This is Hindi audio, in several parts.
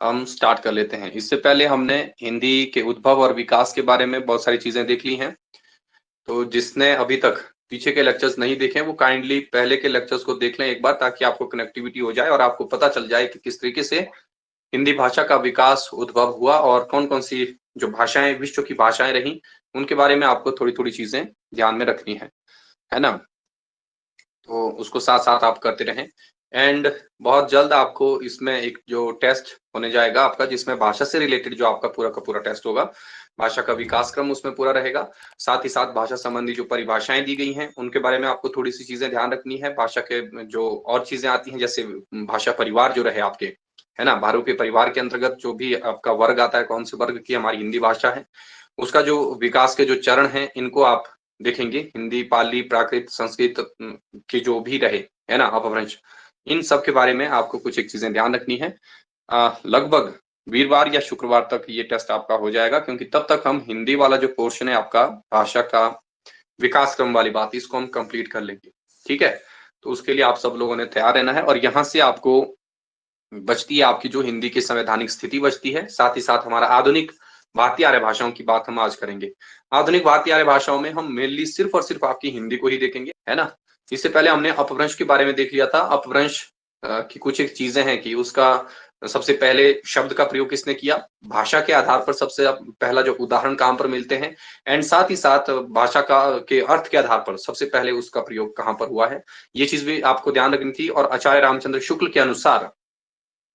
हम स्टार्ट कर लेते हैं। इससे पहले हमने हिंदी के उद्भव और विकास के बारे में बहुत सारी चीजें देख ली हैं। तो जिसने अभी तक पीछे के लेक्चर्स नहीं देखे वो काइंडली पहले के लेक्चर्स को देख लें एक बार, ताकि आपको कनेक्टिविटी हो जाए और आपको पता चल जाए कि किस तरीके से हिंदी भाषा का विकास उद्भव हुआ और कौन कौन सी जो भाषाएं विश्व की भाषाएं रही उनके बारे में आपको थोड़ी थोड़ी चीजें ध्यान में रखनी है ना। तो उसको साथ साथ आप करते रहें। एंड बहुत जल्द आपको इसमें एक जो टेस्ट होने जाएगा आपका, जिसमें भाषा से रिलेटेड जो आपका पूरा का पूरा टेस्ट होगा, भाषा का विकास क्रम उसमें पूरा रहेगा। साथ ही साथ भाषा संबंधी जो परिभाषाएं दी गई हैं उनके बारे में आपको थोड़ी सी चीजें ध्यान रखनी है। भाषा के जो और चीजें आती हैं, जैसे भाषा परिवार जो रहे आपके, है ना, भारतीय परिवार के अंतर्गत जो भी आपका वर्ग आता है, कौन से वर्ग की हमारी हिंदी भाषा है, उसका जो विकास के जो चरण हैं इनको आप देखेंगे। हिंदी, पाली, प्राकृत, संस्कृत के जो भी रहे, है ना, अपभ्रंश, इन सब के बारे में आपको कुछ एक चीजें ध्यान रखनी है। लगभग वीरवार या शुक्रवार तक ये टेस्ट आपका हो जाएगा, क्योंकि तब तक हम हिंदी वाला जो पोर्शन है आपका भाषा का विकास क्रम वाली बात, इसको हम कंप्लीट कर लेंगे। ठीक है, तो उसके लिए आप सब लोगों ने तैयार रहना है। और यहाँ से आपको बचती है आपकी जो हिंदी की संवैधानिक स्थिति बचती है, साथ ही साथ हमारा आधुनिक भारतीय आर्य भाषाओं की बात हम आज करेंगे। आधुनिक भारतीय आर्य भाषाओं में हम मेनली सिर्फ और सिर्फ आपकी हिंदी को ही देखेंगे, है ना। इससे पहले हमने अपभ्रंश के बारे में देख लिया था। अपभ्रंश की कुछ एक चीजें हैं कि उसका सबसे पहले शब्द का प्रयोग किसने किया, भाषा के आधार पर सबसे पहला जो उदाहरण कहां पर मिलते हैं, एंड साथ ही साथ भाषा का के अर्थ के आधार पर सबसे पहले उसका प्रयोग कहां पर हुआ है, ये चीज भी आपको ध्यान रखनी थी। और आचार्य रामचंद्र शुक्ल के अनुसार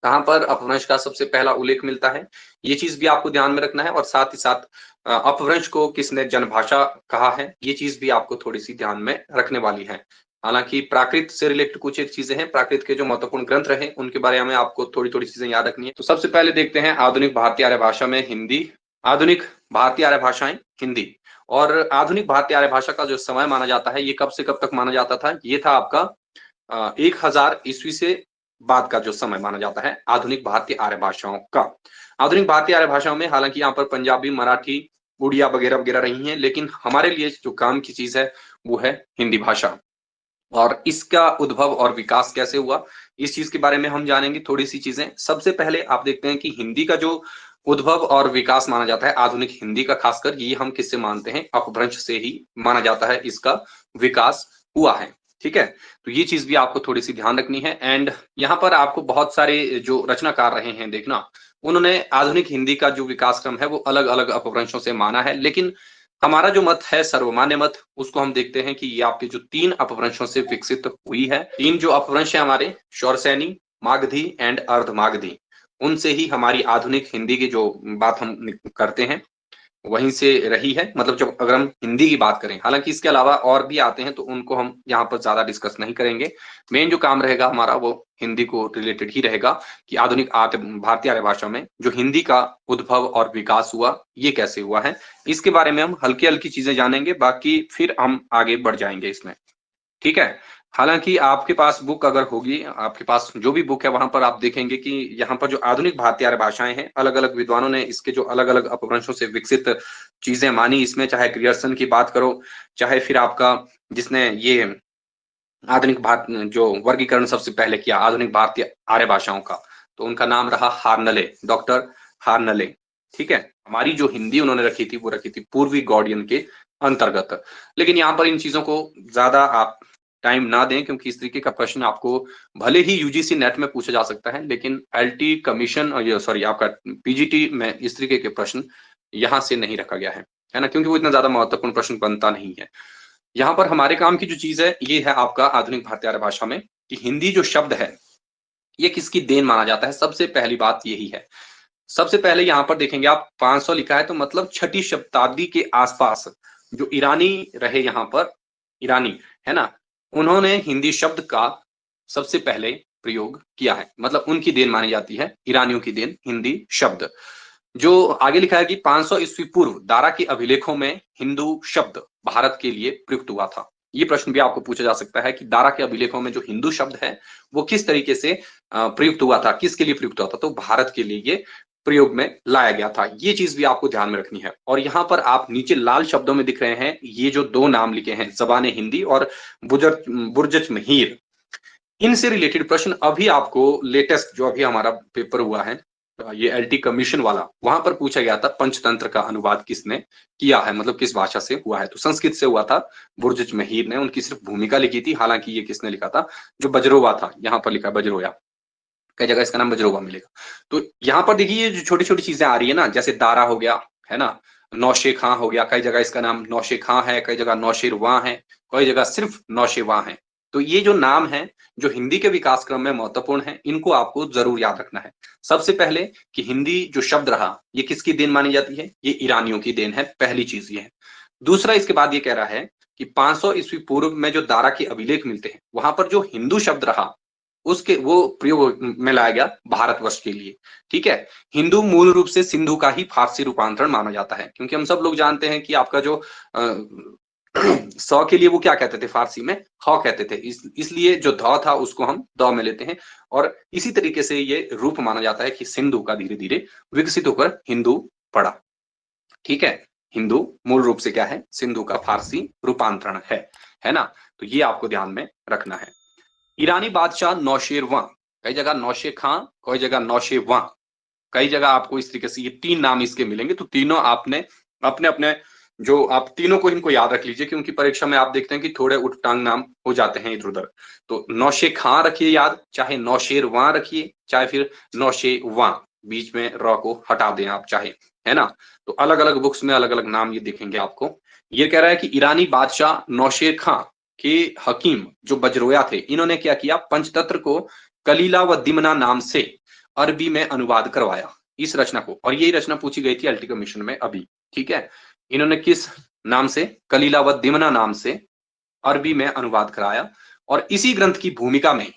कहां पर अपभ्रंश का सबसे पहला उल्लेख मिलता है, ये चीज भी आपको ध्यान में रखना है। और साथ ही साथ अपभ्रंश को किसने जनभाषा कहा है, ये चीज भी आपको थोड़ी सी ध्यान में रखने वाली है। हालांकि प्राकृत से रिलेटेड कुछ एक चीजें हैं, प्राकृत के जो महत्वपूर्ण ग्रंथ रहे उनके बारे में आपको थोड़ी थोड़ी चीजें याद रखनी है। तो सबसे पहले देखते हैं आधुनिक भारतीय आर्य भाषा में हिंदी, आधुनिक भारतीय आर्य भाषाएं हिंदी। और आधुनिक भारतीय आर्य भाषा का जो समय माना जाता है, ये कब से कब तक माना जाता था, ये था आपका 1000 ईस्वी से बाद का जो समय माना जाता है आधुनिक भारतीय आर्य भाषाओं का। आधुनिक भारतीय आर्य भाषाओं में हालांकि यहाँ पर पंजाबी, मराठी, उड़िया वगैरह वगैरह रही हैं, लेकिन हमारे लिए जो काम की चीज है वो है हिंदी भाषा। और इसका उद्भव और विकास कैसे हुआ, इस चीज के बारे में हम जानेंगे थोड़ी सी चीजें। सबसे पहले आप देखते हैं कि हिंदी का जो उद्भव और विकास माना जाता है आधुनिक हिंदी का, खासकर ये हम किससे मानते हैं, अपभ्रंश से ही माना जाता है इसका विकास हुआ है। ठीक है, तो ये चीज भी आपको थोड़ी सी ध्यान रखनी है। एंड यहाँ पर आपको बहुत सारे जो रचनाकार रहे हैं देखना, उन्होंने आधुनिक हिंदी का जो विकास क्रम है वो अलग अलग अपभ्रंशों से माना है, लेकिन हमारा जो मत है सर्वमान्य मत, उसको हम देखते हैं कि ये आपके जो 3 अपभ्रंशों से विकसित हुई है। 3 जो अपभ्रंश है हमारे, शौरसैनी, मागधी एंड अर्धमागधी, उनसे ही हमारी आधुनिक हिंदी की जो बात हम करते हैं वहीं से रही है। मतलब जब अगर हम हिंदी की बात करें, हालांकि इसके अलावा और भी आते हैं तो उनको हम यहाँ पर ज्यादा डिस्कस नहीं करेंगे। मेन जो काम रहेगा हमारा वो हिंदी को रिलेटेड ही रहेगा कि आधुनिक भारतीय आर्य भाषा में जो हिंदी का उद्भव और विकास हुआ ये कैसे हुआ है, इसके बारे में हम हल्की हल्की चीजें जानेंगे, बाकी फिर हम आगे बढ़ जाएंगे इसमें। ठीक है, हालांकि आपके पास बुक अगर होगी, आपके पास जो भी बुक है वहां पर आप देखेंगे कि यहाँ पर जो आधुनिक भारतीय आर्य भाषाएं हैं, अलग अलग विद्वानों ने इसके जो अलग अलग अपभ्रंशों से विकसित चीजें मानी इसमें, चाहे ग्रियर्सन की बात करो, चाहे फिर आपका जिसने ये आधुनिक भारत जो वर्गीकरण सबसे पहले किया आधुनिक भारतीय आर्य भाषाओं का, तो उनका नाम रहा हार्नले, डॉक्टर हार्नले। ठीक है, हमारी जो हिंदी उन्होंने रखी थी वो रखी थी पूर्वी गौड़ियन के अंतर्गत। लेकिन यहाँ पर इन चीजों को ज्यादा आप टाइम ना दें, क्योंकि इस तरीके का प्रश्न आपको भले ही यूजीसी नेट में पूछा जा सकता है, लेकिन एलटी कमीशन सॉरी आपका पीजीटी में इस तरीके के प्रश्न यहाँ से नहीं रखा गया है ना, क्योंकि वो इतना ज्यादा महत्वपूर्ण प्रश्न बनता नहीं है। यहाँ पर हमारे काम की जो चीज है ये है आपका आधुनिक भारतीय आर्य भाषा में कि हिंदी जो शब्द है ये किसकी देन माना जाता है। सबसे पहली बात यही है। सबसे पहले यहाँ पर देखेंगे आप 500 लिखा है, तो मतलब 6ठी शताब्दी के आसपास जो ईरानी रहे यहाँ पर, ईरानी, है ना, उन्होंने हिंदी शब्द का सबसे पहले प्रयोग किया है। मतलब उनकी देन मानी जाती है, ईरानियों की देन हिंदी शब्द। जो आगे लिखा है कि 500 ईस्वी पूर्व दारा के अभिलेखों में हिंदू शब्द भारत के लिए प्रयुक्त हुआ था। ये प्रश्न भी आपको पूछा जा सकता है कि दारा के अभिलेखों में जो हिंदू शब्द है वो किस तरीके से प्रयुक्त हुआ था, किसके लिए प्रयुक्त हुआ था, तो भारत के लिए ये प्रयोग में लाया गया था। ये चीज भी आपको ध्यान में रखनी है। और यहाँ पर आप नीचे लाल शब्दों में दिख रहे हैं ये जो 2 नाम लिखे हैं, जबान हिंदी और बुरजच महिर, इनसे रिलेटेड प्रश्न अभी आपको लेटेस्ट जो अभी हमारा पेपर हुआ है ये एलटी कमीशन वाला, वहां पर पूछा गया था पंचतंत्र का अनुवाद किसने किया है, मतलब किस भाषा से हुआ है। तो संस्कृत से हुआ था, बुर्जच महीर ने, उनकी सिर्फ भूमिका लिखी थी। हालांकि ये किसने लिखा था, जो बजरोवा था, यहाँ पर लिखा बजरोया, कई जगह इसका नाम बजरोवा मिलेगा। तो यहाँ पर देखिए ये जो छोटी छोटी चीजें आ रही है ना, जैसे दारा हो गया, है ना, नौशे खां हो गया, कई जगह इसका नाम नौशे खां है, कई जगह नौशेरवां है, कई जगह सिर्फ नौशेवां है। तो ये जो नाम है जो हिंदी के विकास क्रम में महत्वपूर्ण है, इनको आपको जरूर याद रखना है। सबसे पहले कि हिंदी जो शब्द रहा, ये किसकी देन मानी जाती है, ये ईरानियों की देन है, पहली चीज ये है। दूसरा, इसके बाद ये कह रहा है कि 500 ईस्वी पूर्व में जो दारा के अभिलेख मिलते हैं, वहां पर जो हिंदू शब्द रहा, उसके वो प्रयोग में लाया गया भारतवर्ष के लिए। ठीक है, हिंदू मूल रूप से सिंधु का ही फारसी रूपांतरण माना जाता है, क्योंकि हम सब लोग जानते हैं कि आपका जो सौ के लिए वो क्या कहते थे फारसी में, ख कहते थे, इसलिए जो ध था उसको हम द में लेते हैं। और इसी तरीके से ये रूप माना जाता है कि सिंधु का धीरे धीरे विकसित होकर हिंदू पड़ा। ठीक है, हिंदू मूल रूप से क्या है, सिंधु का फारसी रूपांतरण है ना। तो ये आपको ध्यान में रखना है। ईरानी बादशाह नौशेरवां, कई जगह नौशे खां, कई जगह नौशेवां, कई जगह आपको इस तरीके से ये तीन नाम इसके मिलेंगे। तो तीनों आपने अपने अपने जो आप तीनों को इनको याद रख लीजिए, क्योंकि परीक्षा में आप देखते हैं कि थोड़े उठटांग नाम हो जाते हैं इधर उधर। तो नौशे खां रखिए याद, चाहे नौशेरवां रखिए, चाहे फिर नौशेवां, बीच में र को हटा दें आप चाहे, है ना। तो अलग अलग बुक्स में अलग अलग नाम ये दिखेंगे आपको। ये कह रहा है कि ईरानी बादशाह नौशेर खां के हकीम जो बजरोया थे, इन्होंने क्या किया, पंचतंत्र को कलीला व दिमना नाम से अरबी में अनुवाद करवाया, इस रचना को। और यही रचना पूछी गई थी एलटी कमीशन में अभी। ठीक है, इन्होंने किस नाम से, कलीला व दिमना नाम से अरबी में अनुवाद कराया। और इसी ग्रंथ की भूमिका में,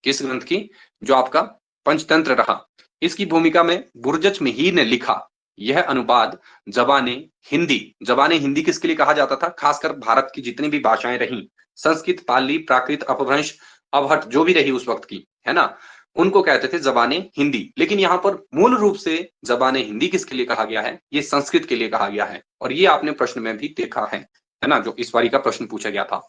किस ग्रंथ की, जो आपका पंचतंत्र रहा, इसकी भूमिका में बुर्जच महीर ने लिखा यह अनुवाद जबाने हिंदी। जबाने हिंदी किसके लिए कहा जाता था, खासकर भारत की जितनी भी भाषाएं रही, संस्कृत, पाली, प्राकृत, अपभ्रंश, अवहट, जो भी रही उस वक्त की, है ना, उनको कहते थे जबाने हिंदी। लेकिन यहाँ पर मूल रूप से जबाने हिंदी किसके लिए कहा गया है, ये संस्कृत के लिए कहा गया है। और ये आपने प्रश्न में भी देखा है ना, जो इस बारी का प्रश्न पूछा गया था।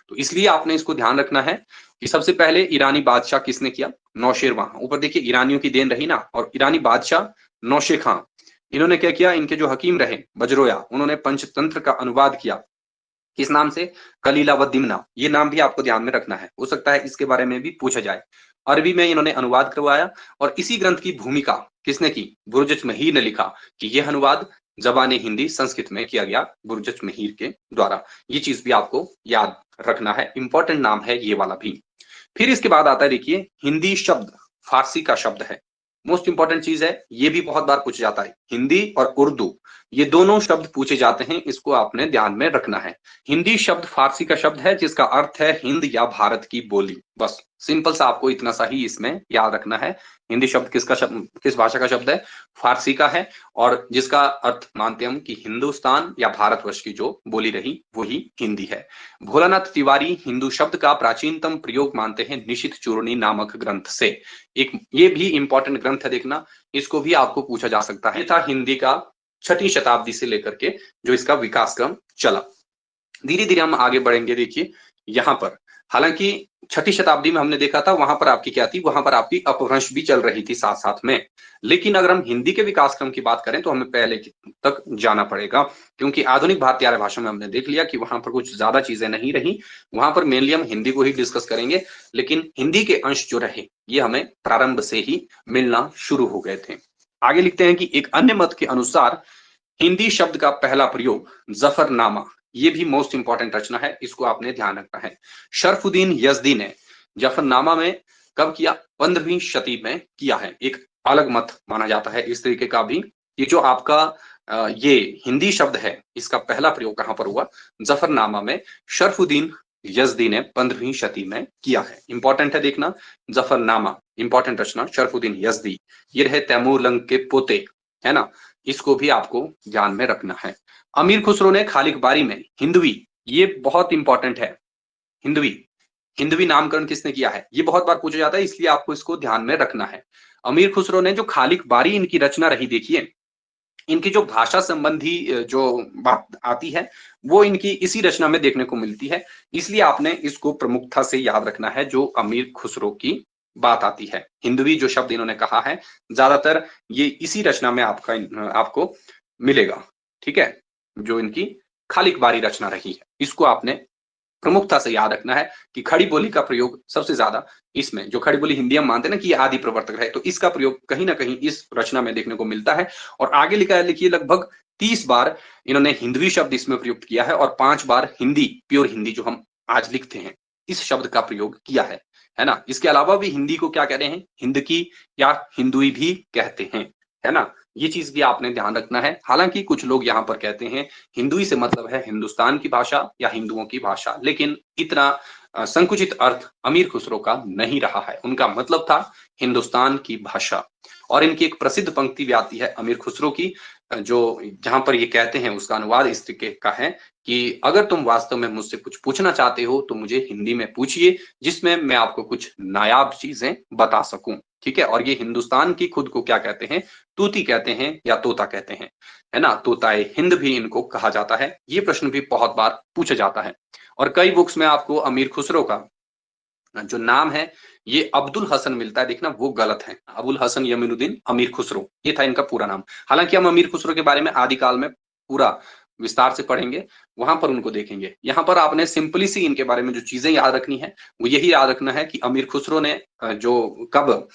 तो इसलिए आपने इसको ध्यान रखना है कि सबसे पहले ईरानी बादशाह किसने किया, नौशेरवां। ऊपर देखिए ईरानियों की देन रही ना, और ईरानी बादशाह नौशे खां, इन्होंने क्या किया, इनके जो हकीम रहे बजरोया, उन्होंने पंचतंत्र का अनुवाद किया, किस नाम से, कलीला व दिमना। ये नाम भी आपको ध्यान में रखना है, हो सकता है इसके बारे में भी पूछा जाए। अरबी में इन्होंने अनुवाद करवाया। और इसी ग्रंथ की भूमिका किसने की, बुर्जच महीर ने लिखा कि यह अनुवाद जबाने हिंदी संस्कृत में किया गया बुर्जच महीर के द्वारा। ये चीज भी आपको याद रखना है, इंपॉर्टेंट नाम है ये वाला भी। फिर इसके बाद आता है देखिए, हिंदी शब्द फारसी का शब्द है, मोस्ट इंपॉर्टेंट चीज है, ये भी बहुत बार पूछा जाता है। हिंदी और उर्दू ये दोनों शब्द पूछे जाते हैं, इसको आपने ध्यान में रखना है। हिंदी शब्द फारसी का शब्द है जिसका अर्थ है हिंद या भारत की बोली। बस सिंपल सा आपको इतना सा ही इसमें याद रखना है। हिंदी शब्द किसका शब्द, किस भाषा का शब्द है, फारसी का है, और जिसका अर्थ मानते हम कि हिंदुस्तान या भारतवर्ष की जो बोली रही वही हिंदी है। भोलानाथ तिवारी हिंदू शब्द का प्राचीनतम प्रयोग मानते हैं निशित चूर्णी नामक ग्रंथ से। एक ये भी इंपॉर्टेंट ग्रंथ है, देखना, इसको भी आपको पूछा जा सकता है। ये था हिंदी का 6वीं शताब्दी से लेकर के जो इसका विकास क्रम चला। धीरे धीरे हम आगे बढ़ेंगे। देखिए यहाँ पर, हालांकि 6वीं शताब्दी में हमने देखा था, वहां पर आपकी क्या थी, वहां पर आपकी अपभ्रंश भी चल रही थी साथ साथ में। लेकिन अगर हम हिंदी के विकास क्रम की बात करें तो हमें पहले तक जाना पड़ेगा, क्योंकि आधुनिक भारतीय आर्य भाषा में हमने देख लिया कि वहां पर कुछ ज्यादा चीजें नहीं रही। वहां पर मेनली हम हिंदी को ही डिस्कस करेंगे, लेकिन हिंदी के अंश जो रहे ये हमें प्रारंभ से ही मिलना शुरू हो गए थे। आगे लिखते हैं कि एक अन्य मत के अनुसार हिंदी शब्द का पहला प्रयोग जफरनामा, ये भी मोस्ट इंपॉर्टेंट रचना है, इसको आपने ध्यान रखना है। शरफुद्दीन यजदी ने जफरनामा में कब किया, 15वीं शती में किया है। एक अलग मत माना जाता है इस तरीके का भी, ये जो आपका ये हिंदी शब्द है इसका पहला प्रयोग कहां पर हुआ, जफरनामा में शरफुद्दीन यजदी ने 15वीं शती में किया है। इंपॉर्टेंट है देखना, जफरनामा इंपॉर्टेंट रचना, शरफुद्दीन यजदी, ये रहे तैमूर लंग के पोते, है ना, इसको भी आपको ध्यान में रखना है। अमीर खुसरो ने खालिक बारी में हिंदवी, ये बहुत इंपॉर्टेंट है, हिंदवी, हिंदवी नामकरण किसने किया है, ये बहुत बार पूछा जाता है, इसलिए आपको इसको ध्यान में रखना है। अमीर खुसरो ने जो खालिक बारी इनकी रचना रही, देखिए इनकी जो भाषा संबंधी जो बात आती है वो इनकी इसी रचना में देखने को मिलती है, इसलिए आपने इसको प्रमुखता से याद रखना है, जो अमीर खुसरो की बात आती है। हिंदवी जो शब्द इन्होंने कहा है, ज्यादातर ये इसी रचना में आपको मिलेगा, ठीक है? जो इनकी खालिक बारी रचना रही है, इसको आपने प्रमुखता से याद रखना है कि खड़ी बोली का प्रयोग सबसे ज्यादा इसमें, जो खड़ी बोली हिंदी हम मानते हैं ना कि ये आदि प्रवर्तक है, तो इसका प्रयोग कहीं ना कहीं इस रचना में देखने को मिलता है। और आगे लिखा है, लिखिए, लगभग 30 बार इन्होंने हिंदवी शब्द इसमें प्रयुक्त किया है और 5 बार हिंदी, प्योर हिंदी जो हम आज लिखते हैं, इस शब्द का प्रयोग किया है ना? इसके अलावा भी हिंदी को क्या कह रहे हैं? हिंद की या हिंदुई भी कहते हैं, है ना? ये चीज भी आपने ध्यान रखना है। हालांकि कुछ लोग यहाँ पर कहते हैं हिंदुई से मतलब है हिंदुस्तान की भाषा या हिंदुओं की भाषा, लेकिन इतना संकुचित अर्थ अमीर खुसरो का नहीं रहा है। उनका मतलब था हिंदुस्तान की भाषा। और इनकी एक प्रसिद्ध पंक्ति भी आती है अमीर खुसरो की, जो जहां पर ये कहते हैं, उसका अनुवाद इस तरीके का है कि अगर तुम वास्तव में मुझसे कुछ पूछना चाहते हो तो मुझे हिंदी में पूछिए, जिसमें मैं आपको कुछ नायाब चीजें बता सकूं, ठीक है? और ये हिंदुस्तान की खुद को क्या कहते हैं? तूती कहते हैं या तोता कहते हैं, है ना? तोताए हिंद भी इनको कहा जाता है। ये प्रश्न भी बहुत बार पूछा जाता है और कई बुक्स में आपको अमीर खुसरो का जो नाम है ये अब्दुल हसन मिलता है, देखना वो गलत है। अबुल हसन यमीनुद्दीन अमीर खुसरो, ये था इनका पूरा नाम। हालांकि हम अमीर खुसरो के बारे में आदिकाल में पूरा विस्तार से पढ़ेंगे, वहां पर उनको देखेंगे। यहाँ पर आपने सिंपली सी इनके बारे में जो चीजें याद रखनी है वो यही याद रखना है कि अमीर खुसरो ने जो कब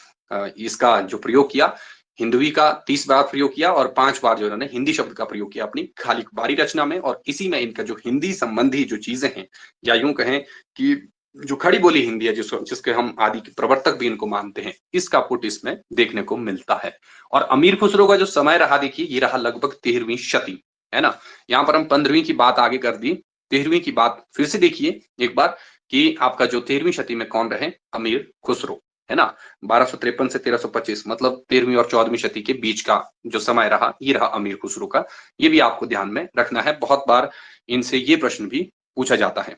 इसका जो प्रयोग किया, हिंदवी का 30 बार प्रयोग किया और 5 बार जो इन्होंने हिंदी शब्द का प्रयोग किया अपनी खालिक बारी रचना में। और इसी में इनका जो हिंदी संबंधी जो चीजें हैं, या यूं कहें कि जो खड़ी बोली हिंदी है, जिसके हम आदि के प्रवर्तक भी इनको मानते हैं, इसका पुट इसमें देखने को मिलता है। और अमीर खुसरो का जो समय रहा, देखिए ये रहा लगभग 13वीं शती, है ना? यहाँ पर हम 15वीं की बात आगे कर दी, 13वीं की बात फिर से देखिए एक बार कि आपका जो 13वीं शती में कौन रहे? अमीर खुसरो, है ना? 1253 से 1325, मतलब 13वीं और 14वीं शती के बीच का जो समय रहा, ये रहा अमीर खुसरो का। ये भी आपको ध्यान में रखना है, बहुत बार इनसे ये प्रश्न भी पूछा जाता है।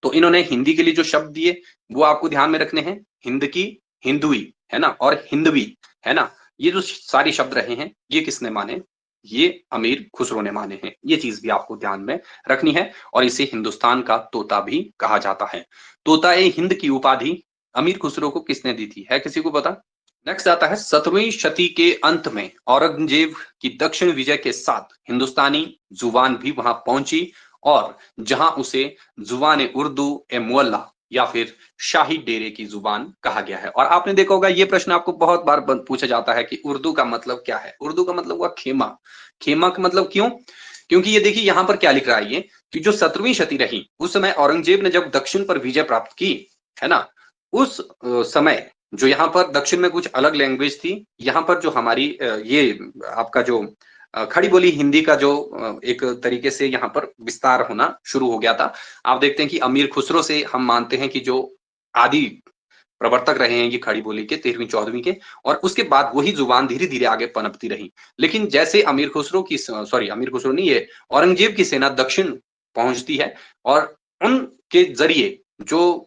तो इन्होंने हिंदी के लिए जो शब्द दिए वो आपको ध्यान में रखने हैं, हिंद की, हिंदुई, है ना? और हिंदवी, है ना? ये जो सारी शब्द रहे हैं, ये किसने माने? ये अमीर खुसरो ने माने हैं। ये चीज भी आपको ध्यान में रखनी है। और इसे हिंदुस्तान का तोता भी कहा जाता है। तोता ए हिंद की उपाधि अमीर खुसरो को किसने दी थी? है किसी को पता? नेक्स्ट आता है 17वीं शती के अंत में औरंगजेब की दक्षिण विजय के साथ हिंदुस्तानी जुबान भी वहां पहुंची, और जहां उसे जुबान उर्दू ए मुअल्ला या फिर शाही डेरे की जुबान कहा गया है। और आपने देखा होगा ये प्रश्न आपको बहुत बार पूछा जाता है कि उर्दू का मतलब क्या है? उर्दू का मतलब हुआ खेमा। खेमा का मतलब क्यों? क्योंकि ये देखिए यहां पर क्या लिख रहा है ये, कि जो 17वीं शती रही उस समय औरंगजेब ने जब दक्षिण पर विजय प्राप्त की, है ना, उस समय जो यहाँ पर दक्षिण में कुछ अलग लैंग्वेज थी, यहाँ पर जो हमारी ये आपका जो खड़ी बोली हिंदी का जो एक तरीके से यहाँ पर विस्तार होना शुरू हो गया था। आप देखते हैं कि अमीर खुसरो से हम मानते हैं कि जो आदि प्रवर्तक रहे हैं ये खड़ी बोली के 13वीं 14वीं के, और उसके बाद वही जुबान धीरे धीरे आगे पनपती रही। लेकिन जैसे अमीर खुसरो की, सॉरी अमीर खुसरो नहीं, ये औरंगजेब की सेना दक्षिण पहुंचती है और उनके जरिए जो,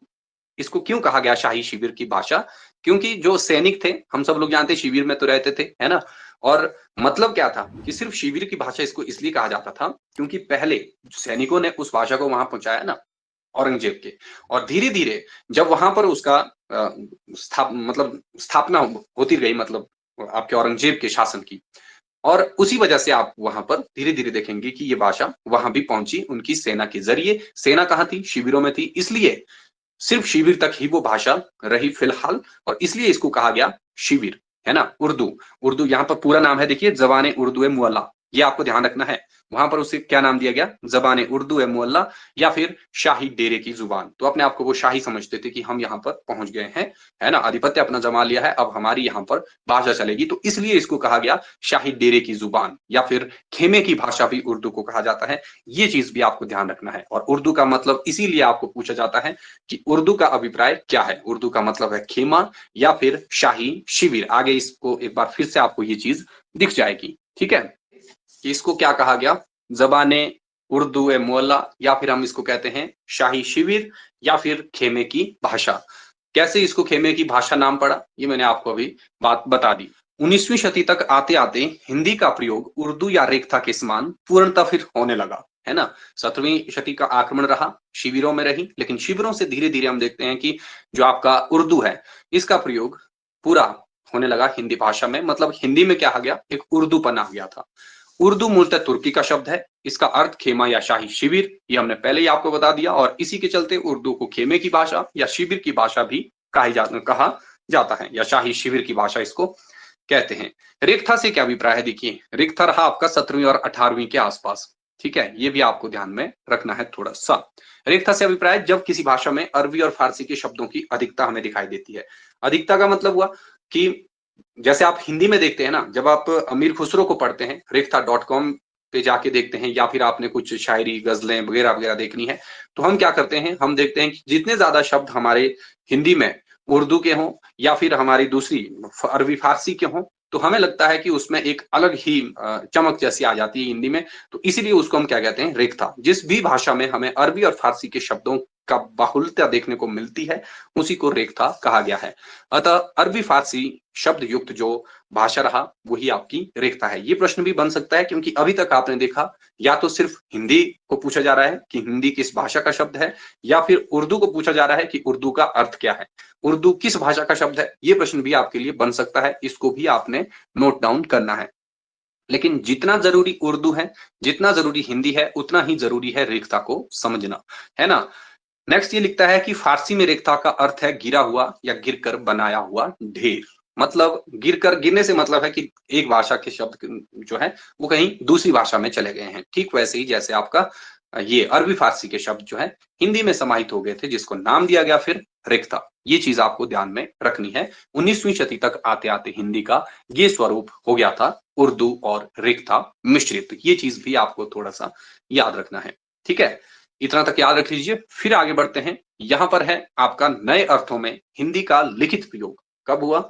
इसको क्यों कहा गया शाही शिविर की भाषा? क्योंकि जो सैनिक थे, हम सब लोग जानते हैं शिविर में तो रहते थे, है ना? और मतलब क्या था कि सिर्फ शिविर की भाषा इसको इसलिए कहा जाता था क्योंकि पहले सैनिकों ने उस भाषा को वहां पहुंचाया ना औरंगजेब के, और धीरे धीरे जब वहां पर उसका मतलब स्थापना होती गई, मतलब आपके औरंगजेब के शासन की, और उसी वजह से आप वहां पर धीरे धीरे देखेंगे कि ये भाषा वहां भी पहुंची उनकी सेना के जरिए। सेना कहाँ थी? शिविरों में थी, इसलिए सिर्फ शिविर तक ही वो भाषा रही फिलहाल, और इसलिए इसको कहा गया शिविर, है ना? उर्दू, उर्दू यहाँ पर पूरा नाम है, देखिए, जबान उर्दू ए मुअल्ला, ये आपको ध्यान रखना है। वहां पर उसे क्या नाम दिया गया? जबान उर्दू ए मुअल्ला या फिर शाही डेरे की जुबान। तो अपने आप को वो शाही समझते थे कि हम यहाँ पर पहुंच गए हैं, है ना, आधिपत्य अपना जमा लिया है, अब हमारी यहाँ पर भाषा चलेगी, तो इसलिए इसको कहा गया शाही डेरे की जुबान, या फिर खेमे की भाषा भी उर्दू को कहा जाता है। ये चीज भी आपको ध्यान रखना है। और उर्दू का मतलब इसीलिए आपको पूछा जाता है कि उर्दू का अभिप्राय क्या है? उर्दू का मतलब है खेमा या फिर शाही शिविर। आगे इसको एक बार फिर से आपको ये चीज दिख जाएगी, ठीक है, कि इसको क्या कहा गया? जबाने उर्दू ए मुअल्ला, या फिर हम इसको कहते हैं शाही शिविर या फिर खेमे की भाषा। कैसे इसको खेमे की भाषा नाम पड़ा, ये मैंने आपको अभी बात बता दी। 19वीं शती तक आते आते हिंदी का प्रयोग उर्दू या रेखता के समान पूर्णतः फिर होने लगा। है ना। 17वीं शती का आक्रमण रहा, शिविरों में रही, लेकिन शिविरों से धीरे धीरे हम देखते हैं कि जो आपका उर्दू है इसका प्रयोग पूरा होने लगा हिंदी भाषा में। मतलब हिंदी में क्या आ गया, एक उर्दूपन आ गया था। उर्दू मूलतः तुर्की का शब्द है, इसका अर्थ खेमा या शाही शिविर, ये हमने पहले ही आपको बता दिया, और इसी के चलते उर्दू को खेमे की भाषा या शिविर की भाषा भी कहा जाता है, या शाही शिविर की भाषा इसको कहते हैं। रेखता से क्या अभिप्राय है, देखिए रेखता रहा आपका 17वीं और 18वीं के आसपास, ठीक है, ये भी आपको ध्यान में रखना है थोड़ा सा। रेखता से अभिप्राय जब किसी भाषा में अरबी और फारसी के शब्दों की अधिकता हमें दिखाई देती है। अधिकता का मतलब हुआ कि जैसे आप हिंदी में देखते हैं ना, जब आप अमीर खुसरो को पढ़ते हैं, रेखता.com पे जाके देखते हैं, या फिर आपने कुछ शायरी गजलें वगैरह वगैरह देखनी है, तो हम क्या करते हैं, हम देखते हैं कि जितने ज्यादा शब्द हमारे हिंदी में उर्दू के हों या फिर हमारी दूसरी अरबी फारसी के हों, तो हमें लगता है कि उसमें एक अलग ही चमक जैसी आ जाती है हिंदी में। तो इसीलिए उसको हम क्या कहते हैं, रेखता। जिस भी भाषा में हमें अरबी और फारसी के शब्दों का बाहुल्यता देखने को मिलती है, उसी को रेखता कहा गया है। अतः अरबी फारसी शब्द युक्त जो भाषा रहा वही आपकी रेखता है। ये प्रश्न भी बन सकता है, क्योंकि अभी तक आपने देखा या तो सिर्फ हिंदी को पूछा जा रहा है कि हिंदी किस भाषा का शब्द है, या फिर उर्दू को पूछा जा रहा है कि उर्दू का अर्थ क्या है, उर्दू किस भाषा का शब्द है। ये प्रश्न भी आपके लिए बन सकता है, इसको भी आपने नोट डाउन करना है। लेकिन जितना जरूरी उर्दू है, जितना जरूरी हिंदी है, उतना ही जरूरी है रेखता को समझना, है ना। नेक्स्ट ये लिखता है कि फारसी में रेखता का अर्थ है गिरा हुआ या गिरकर बनाया हुआ ढेर। मतलब गिरकर, गिरने से मतलब है कि एक भाषा के शब्द जो है वो कहीं दूसरी भाषा में चले गए हैं। ठीक वैसे ही जैसे आपका ये अरबी फारसी के शब्द जो है हिंदी में समाहित हो गए थे, जिसको नाम दिया गया फिर रेखता। ये चीज आपको ध्यान में रखनी है। 19वीं शती तक आते आते हिंदी का ये स्वरूप हो गया था उर्दू और रेखता मिश्रित। ये चीज भी आपको थोड़ा सा याद रखना है, ठीक है। इतना तक याद रख लीजिए, फिर आगे बढ़ते हैं। यहां पर है आपका नए अर्थों में हिंदी का लिखित प्रयोग कब हुआ।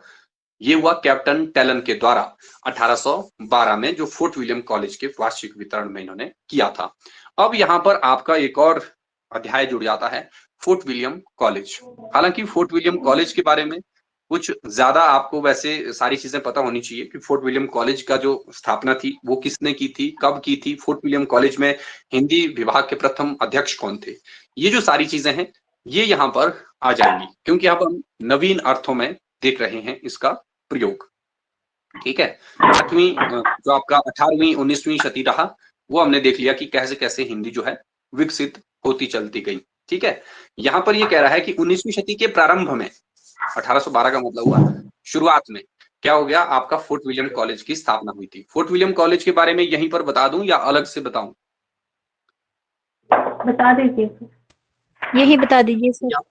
ये हुआ कैप्टन टेलन के द्वारा 1812 में, जो फोर्ट विलियम कॉलेज के वार्षिक वितरण में इन्होंने किया था। अब यहां पर आपका एक और अध्याय जुड़ जाता है, फोर्ट विलियम कॉलेज। हालांकि फोर्ट विलियम कॉलेज के बारे में कुछ ज्यादा आपको वैसे सारी चीजें पता होनी चाहिए कि फोर्ट विलियम कॉलेज का जो स्थापना थी वो किसने की थी, कब की थी, फोर्ट विलियम कॉलेज में हिंदी विभाग के प्रथम अध्यक्ष कौन थे। ये जो सारी चीजें हैं ये यहाँ पर आ जाएंगी, क्योंकि यहाँ पर हम नवीन अर्थों में देख रहे हैं इसका प्रयोग, ठीक है। 8वीं जो आपका 18वीं 19वीं शती रहा, वो हमने देख लिया कि कैसे कैसे हिंदी जो है विकसित होती चलती गई, ठीक है। यहाँ पर ये कह रहा है कि 19वीं शती के प्रारंभ में, 1812 का मतलब हुआ शुरुआत में क्या हो गया, आपका फोर्ट विलियम कॉलेज की स्थापना हुई थी। फोर्ट विलियम कॉलेज के बारे में यहीं पर बता दूं या अलग से बताऊं? बता दीजिए, यही बता दीजिए सर।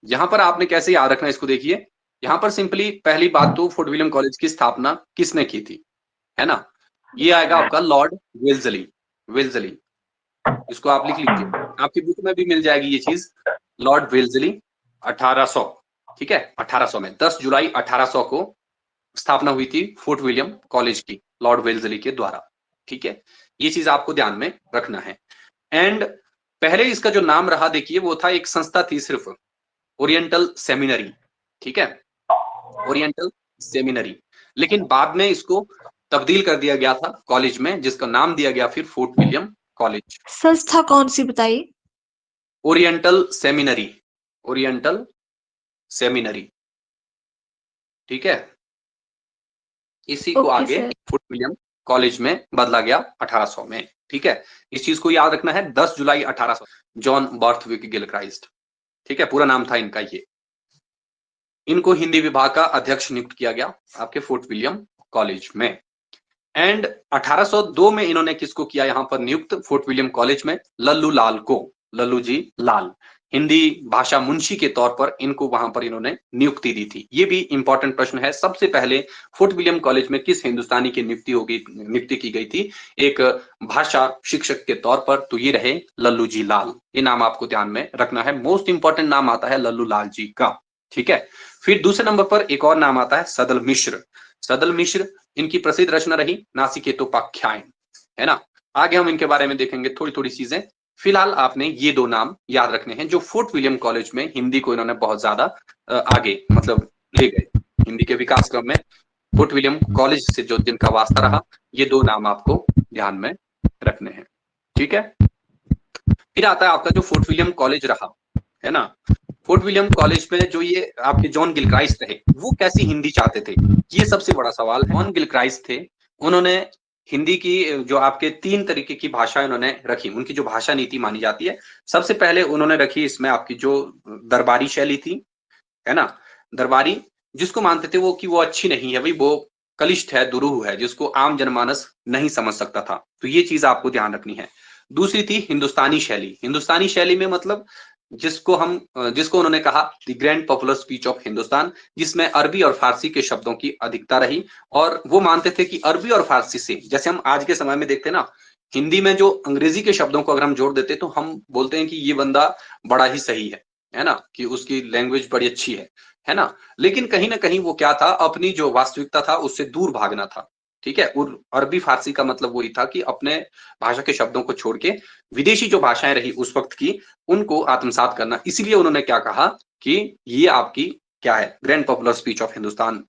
यहाँ पर आपने कैसे याद रखना इसको देखिए। यहाँ पर सिंपली पहली बात तो फोर्ट विलियम कॉलेज की स्थापना किसने की थी, है ना। ये आएगा आपका लॉर्ड वेल्जली। वेल्जली, इसको आप लिख लीजिए, आपकी बुक में भी मिल जाएगी ये चीज। लॉर्ड वेल्जली 1800, ठीक है, 1800 में 10 जुलाई 1800 को स्थापना हुई थी फोर्ट विलियम कॉलेज की लॉर्ड वेल्जली के द्वारा, ठीक है। ये चीज आपको ध्यान में रखना है। एंड पहले इसका जो नाम रहा देखिए, वो था एक संस्था थी सिर्फ, ओरिएंटल सेमिनरी, ठीक है, ओरिएंटल सेमिनरी। लेकिन बाद में इसको तब्दील कर दिया गया था कॉलेज में, जिसका नाम दिया गया फिर फोर्ट विलियम कॉलेज। संस्था कौन सी बताइए? ओरिएंटल सेमिनरी, ओरिएंटल सेमिनरी, ठीक है। इसी को आगे फोर्ट विलियम कॉलेज में बदला गया 1800 में, ठीक है। इस चीज को याद रखना है, 10 जुलाई 1800, जॉन बर्थविक गिलक्राइस्ट, ठीक है, पूरा नाम था इनका ये। इनको हिंदी विभाग का अध्यक्ष नियुक्त किया गया आपके फोर्ट विलियम कॉलेज में। एंड 1802 में इन्होंने किसको किया यहां पर नियुक्त फोर्ट विलियम कॉलेज में? लल्लू लाल को, लल्लू जी लाल, हिंदी भाषा मुंशी के तौर पर इनको वहां पर इन्होंने नियुक्ति दी थी। ये भी इंपॉर्टेंट प्रश्न है। सबसे पहले फोर्ट विलियम कॉलेज में किस हिंदुस्तानी की नियुक्ति की गई थी एक भाषा शिक्षक के तौर पर? तो ये रहे लल्लू जी लाल। ये नाम आपको ध्यान में रखना है, मोस्ट इंपॉर्टेंट नाम आता है लल्लू लाल जी का, ठीक है। फिर दूसरे नंबर पर एक और नाम आता है सदल मिश्र। सदल मिश्र, इनकी प्रसिद्ध रचना रही नासिकेतोपाख्यान, है ना। आगे हम इनके बारे में देखेंगे थोड़ी थोड़ी चीजें। फिलहाल आपने ये दो नाम याद रखने हैं, जो फोर्ट विलियम कॉलेज में हिंदी को इन्होंने बहुत ज्यादा आगे मतलब ले गए हिंदी के विकास क्रम में। फोर्ट विलियम कॉलेज से जो जिनका वास्ता रहा, ये दो नाम आपको ध्यान में रखने हैं, ठीक है। फिर आता है आपका जो फोर्ट विलियम कॉलेज रहा, है ना। फोर्ट विलियम कॉलेज में जो ये आपके जॉन गिलक्राइस्ट रहे, वो कैसी हिंदी चाहते थे, ये सबसे बड़ा सवाल है। जॉन गिलक्राइस्ट थे, उन्होंने हिंदी की जो आपके 3 तरीके की भाषा उन्होंने रखी, उनकी जो भाषा नीति मानी जाती है। सबसे पहले उन्होंने रखी इसमें आपकी जो दरबारी शैली थी, है ना। दरबारी जिसको मानते थे वो कि वो अच्छी नहीं है भाई, वो कलिष्ठ है, दुरूह है, जिसको आम जनमानस नहीं समझ सकता था। तो ये चीज आपको ध्यान रखनी है। दूसरी थी हिंदुस्तानी शैली। हिंदुस्तानी शैली में मतलब जिसको उन्होंने कहा the grand popular speech of Hindustan, जिसमें अरबी और फारसी के शब्दों की अधिकता रही। और वो मानते थे कि अरबी और फारसी से, जैसे हम आज के समय में देखते हैं ना, हिंदी में जो अंग्रेजी के शब्दों को अगर हम जोड़ देते तो हम बोलते हैं कि ये बंदा बड़ा ही सही है ना, कि उसकी लैंग्वेज बड़ी अच्छी है ना। लेकिन कहीं ना कहीं वो क्या था, अपनी जो वास्तविकता था उससे दूर भागना था। ठीक है। और अरबी फारसी का मतलब वही था कि अपने भाषा के शब्दों को छोड़ के विदेशी जो भाषाएं रही उस वक्त की, उनको आत्मसात करना। इसलिए उन्होंने क्या कहा कि ये आपकी क्या है, grand popular speech of Hindustan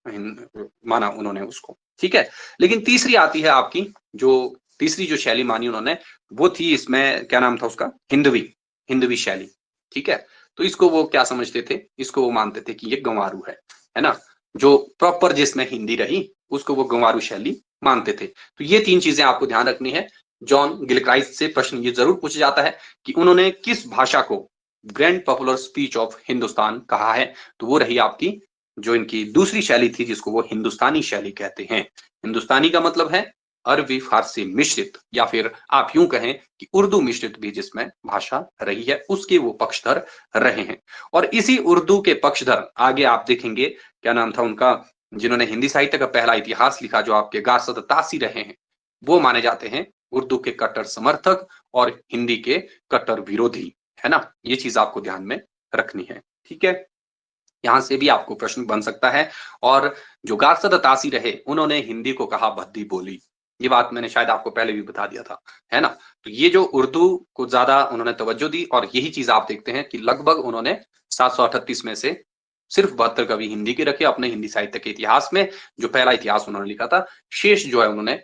माना उन्होंने उसको। ठीक है। लेकिन तीसरी आती है आपकी, जो तीसरी जो शैली मानी उन्होंने, वो थी, इसमें क्या नाम था उसका, हिंदवी शैली। ठीक है। तो इसको वो क्या समझते थे, इसको वो मानते थे कि ये गंवारू है ना। जो प्रॉपर जिसमें हिंदी रही उसको वो गंवारू शैली मानते थे। तो ये 3 चीजें आपको ध्यान रखनी है। जॉन गिलक्राइस्ट से प्रश्न ये जरूर पूछा जाता है कि उन्होंने किस भाषा को grand popular speech of Hindustan कहा है। तो वो रही आपकी जो इनकी दूसरी शैली थी, जिसको वो हिंदुस्तानी शैली कहते हैं। हिंदुस्तानी का मतलब है अरबी फारसी मिश्रित, या फिर आप यूं कहें कि उर्दू मिश्रित भी जिसमें भाषा रही है, उसके वो पक्षधर रहे हैं। और इसी उर्दू के पक्षधर आगे आप देखेंगे, क्या नाम था उनका, जिन्होंने हिंदी साहित्य का पहला इतिहास लिखा, जो आपके गासद तासी रहे हैं, वो माने जाते हैं उर्दू के कट्टर समर्थक और हिंदी के कट्टर विरोधी, है ना। ये चीज आपको ध्यान में रखनी है। ठीक है। यहां से भी आपको प्रश्न बन सकता है। और जो गासद तासी रहे, उन्होंने हिंदी को कहा भद्दी बोली। ये बात मैंने शायद आपको पहले भी बता दिया था, है ना। तो ये जो उर्दू को ज्यादा उन्होंने तवज्जो दी, और यही चीज आप देखते हैं कि लगभग उन्होंने 738 में से सिर्फ 72 कवि हिंदी के रखे अपने हिंदी साहित्य के इतिहास में, जो पहला इतिहास उन्होंने लिखा था। शेष जो है उन्होंने